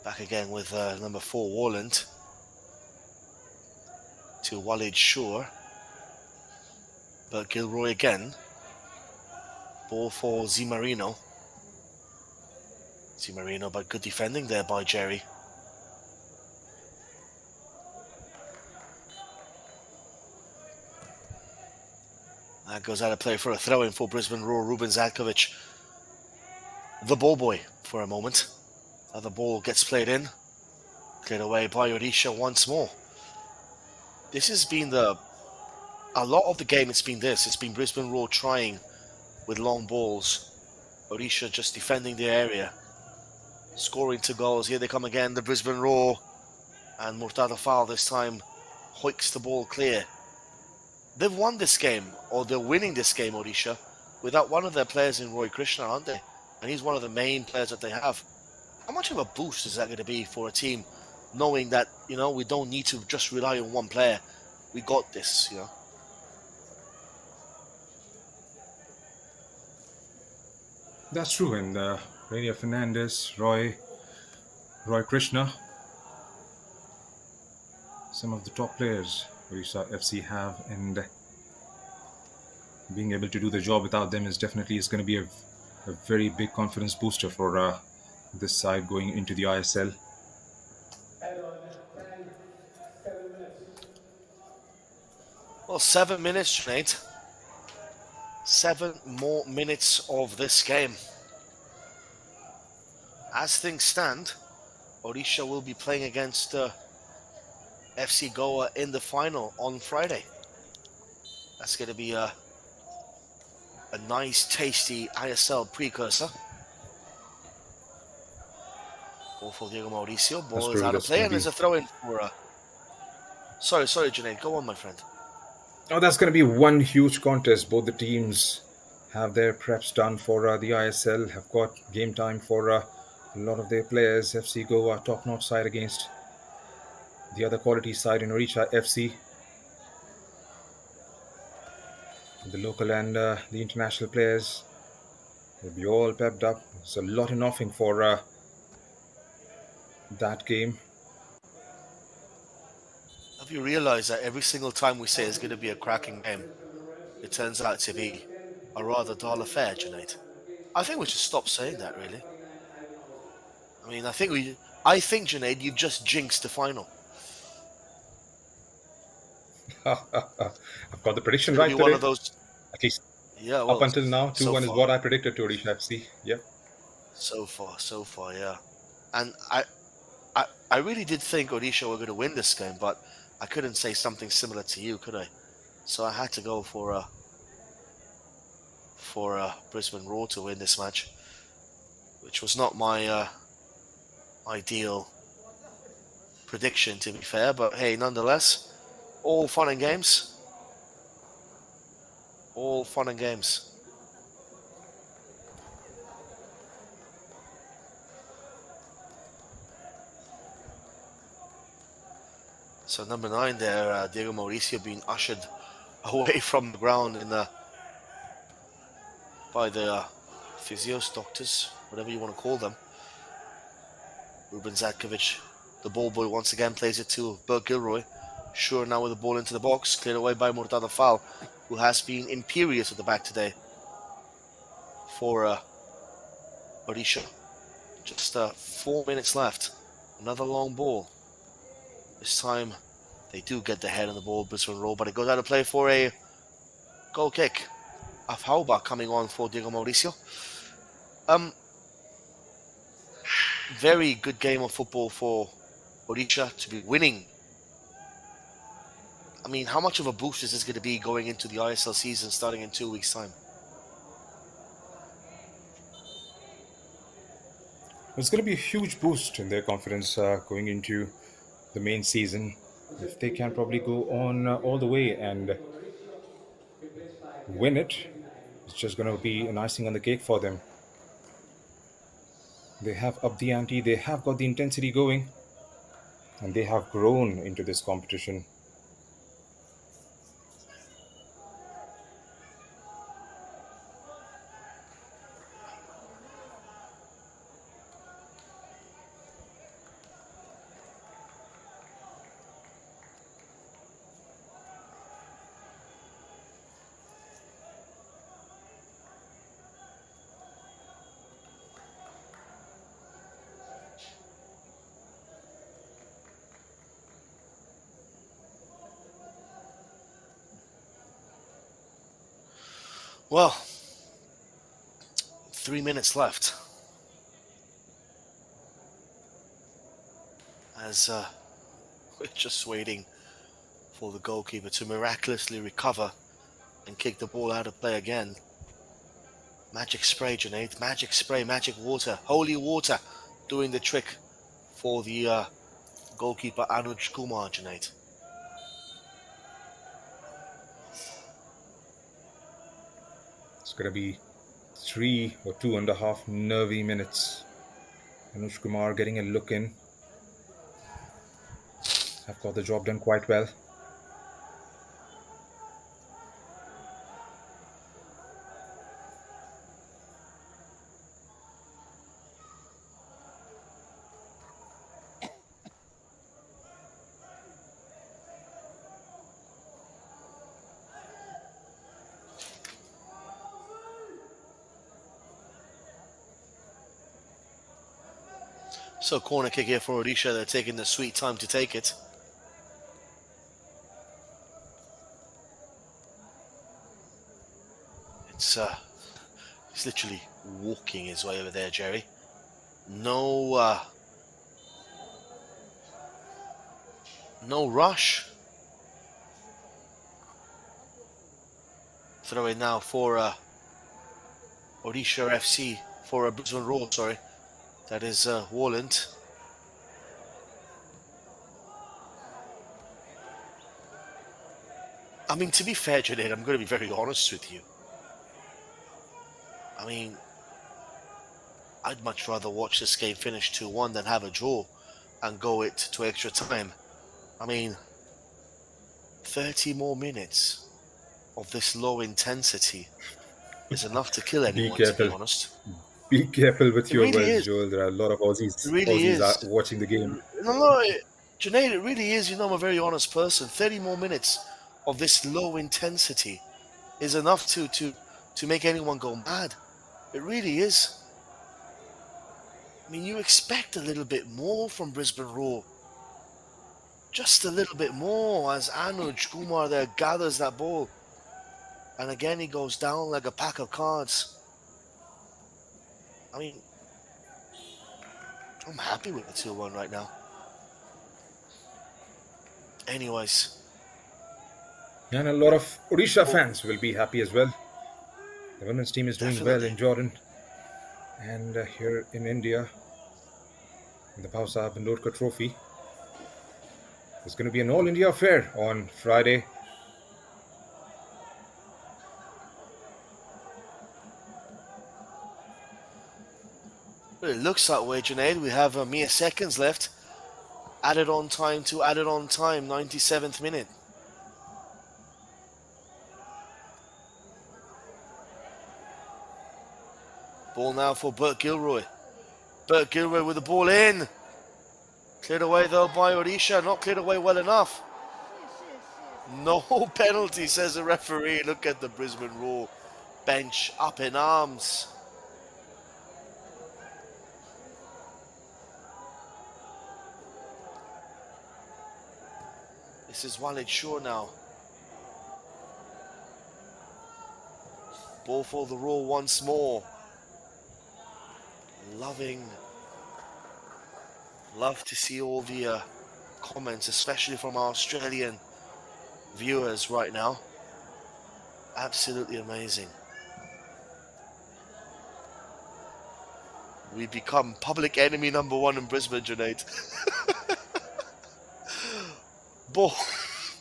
Back again with number 4, Warland. To Walid Shore. Bert Gilroy again. Ball for Zimarino. Zimarino, but good defending there by Jerry. That goes out of play for a throw-in for Brisbane Raw. Ruben Zadkovic, the ball boy for a moment. Now the ball gets played in. Cleared away by Odisha once more. This has been the a lot of the game it's been this. It's been Brisbane Roar trying with long balls. Odisha just defending the area. Scoring 2 goals. Here they come again, the Brisbane Roar. And Murtada Fall this time hoiks the ball clear. They've won this game, or they're winning this game, Odisha, without one of their players in Roy Krishna, aren't they? And he's one of the main players that they have. How much of a boost is that going to be for a team, knowing that, we don't need to just rely on one player? We got this, That's true. And Rainier Fernandez, Roy Krishna, some of the top players Odisha FC have, and being able to do the job without them is going to be a very big confidence booster for this side going into the ISL. Add on 10, 7 minutes. Well, 7 minutes, Junaid. 7 more minutes of this game. As things stand, Odisha will be playing against FC Goa in the final on Friday. That's going to be a nice, tasty ISL precursor. Ball for Diego Mauricio. That's Ball is true, out of that's play, gonna and there's be- a throw in for. Sorry, Junaid. Go on, my friend. Oh, that's going to be one huge contest. Both the teams have their preps done for the ISL, have got game time for a lot of their players. FC Goa, top-notch side against the other quality side in Odisha FC. The local and the international players will be all pepped up. There's a lot in offering for that game. Have you realized that every single time we say it's going to be a cracking game, it turns out to be a rather dull affair, Junaid? I think we should stop saying that, really. I mean, I think, Junaid, you've just jinxed the final. I've got the prediction It'll right be one today. of those. At least Yeah, up well, until now, 2-1 so is far. what I predicted to Odisha FC. Yep. So far, yeah. And I really did think Odisha were going to win this game, but I couldn't say something similar to you, could I? So I had to go for Brisbane Roar to win this match, which was not my ideal prediction, to be fair. But hey, nonetheless, all fun and games. All fun and games. So number 9 there, Diego Mauricio being ushered away from the ground by the physios, doctors, whatever you want to call them. Ruben Zatkovic, the ball boy, once again plays it to Bert Gilroy. Sure, now with the ball into the box, cleared away by Murtada Fall, who has been imperious at the back today for Odisha. Just 4 minutes left. Another long ball. This time they do get the head on the ball, Brisbane Roar, but it goes out of play for a goal kick. Afhauba coming on for Diego Mauricio. Very good game of football for Odisha to be winning. I mean, how much of a boost is this going to be going into the ISL season starting in 2 weeks' time? It's going to be a huge boost in their confidence going into the main season. If they can probably go on all the way and win it, it's just going to be an icing on the cake for them. They have upped the ante, they have got the intensity going, and they have grown into this competition. Well, 3 minutes left. As we're just waiting for the goalkeeper to miraculously recover and kick the ball out of play again. Magic spray, Junaid. Magic spray, magic water, holy water doing the trick for the goalkeeper Anuj Kumar, Junaid. It's going to be 3 or 2.5 nervy minutes. Anuj Kumar getting a look in. Have got the job done quite well. So corner kick here for Odisha. They're taking the sweet time to take it. He's literally walking his way over there, Jerry. No rush. Throw in now for Odisha FC, for Brisbane Roar, sorry. That is Warland. I mean, to be fair, Junaid, I'm going to be very honest with you. I mean, I'd much rather watch this game finish 2-1 than have a draw and go it to extra time. I mean, 30 more minutes of this low intensity is enough to kill anyone, to be honest. Be careful with your really words, is. Joel. There are a lot of Aussies, Is. are watching the game. No, Junaid, it really is. You know, I'm a very honest person. 30 more minutes of this low intensity is enough to make anyone go mad. It really is. I mean, you expect a little bit more from Brisbane Roar. Just a little bit more as Anuj Kumar there gathers that ball. And again, he goes down like a pack of cards. I mean, I'm happy with the 2-1 right now. Anyways. And a lot of Odisha fans will be happy as well. The women's team is doing well in Jordan. And here in India, in the Bhausaheb Bandodkar trophy. There's going to be an all-India affair on Friday. Well, it looks that way, Junaid. We have mere seconds left. Added on time, 97th minute. Ball now for Bert Gilroy. Bert Gilroy with the ball in. Cleared away though by Odisha. Not cleared away well enough. No penalty, says the referee. Look at the Brisbane Roar bench up in arms. This is Walid Shaw now. Ball for the Roar once more. Love to see all the comments, especially from our Australian viewers right now. Absolutely amazing. We become public enemy number 1 in Brisbane, Junaid. Ball.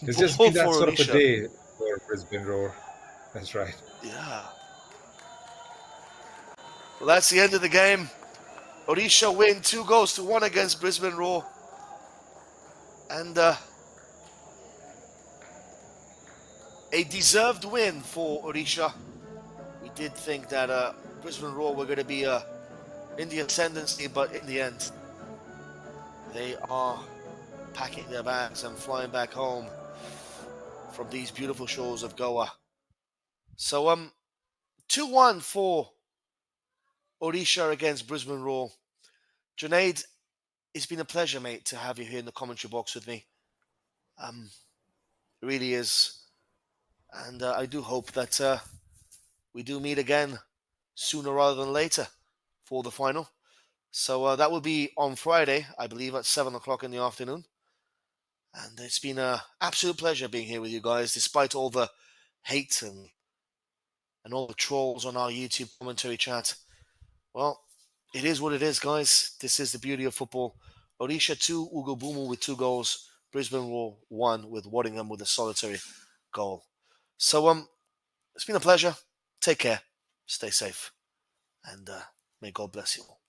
It's just been that sort of a day for Brisbane Roar. That's right. Yeah. Well, that's the end of the game. Odisha win 2-1 against Brisbane Roar. And a deserved win for Odisha. We did think that Brisbane Roar were going to be in the ascendancy, but in the end, they are packing their bags and flying back home from these beautiful shores of Goa. So 2-1 for Odisha against Brisbane Roar. Junaid, it's been a pleasure, mate, to have you here in the commentary box with me. It really is. And I do hope that we do meet again sooner rather than later for the final. So that will be on Friday, I believe, at 7 o'clock in the afternoon. And it's been an absolute pleasure being here with you guys, despite all the hate and all the trolls on our YouTube commentary chat. Well, it is what it is, guys. This is the beauty of football. Odisha 2, Ugo Bumu with 2 goals. Brisbane Roar 1 with Waddingham with a solitary goal. So, it's been a pleasure. Take care. Stay safe. And may God bless you all.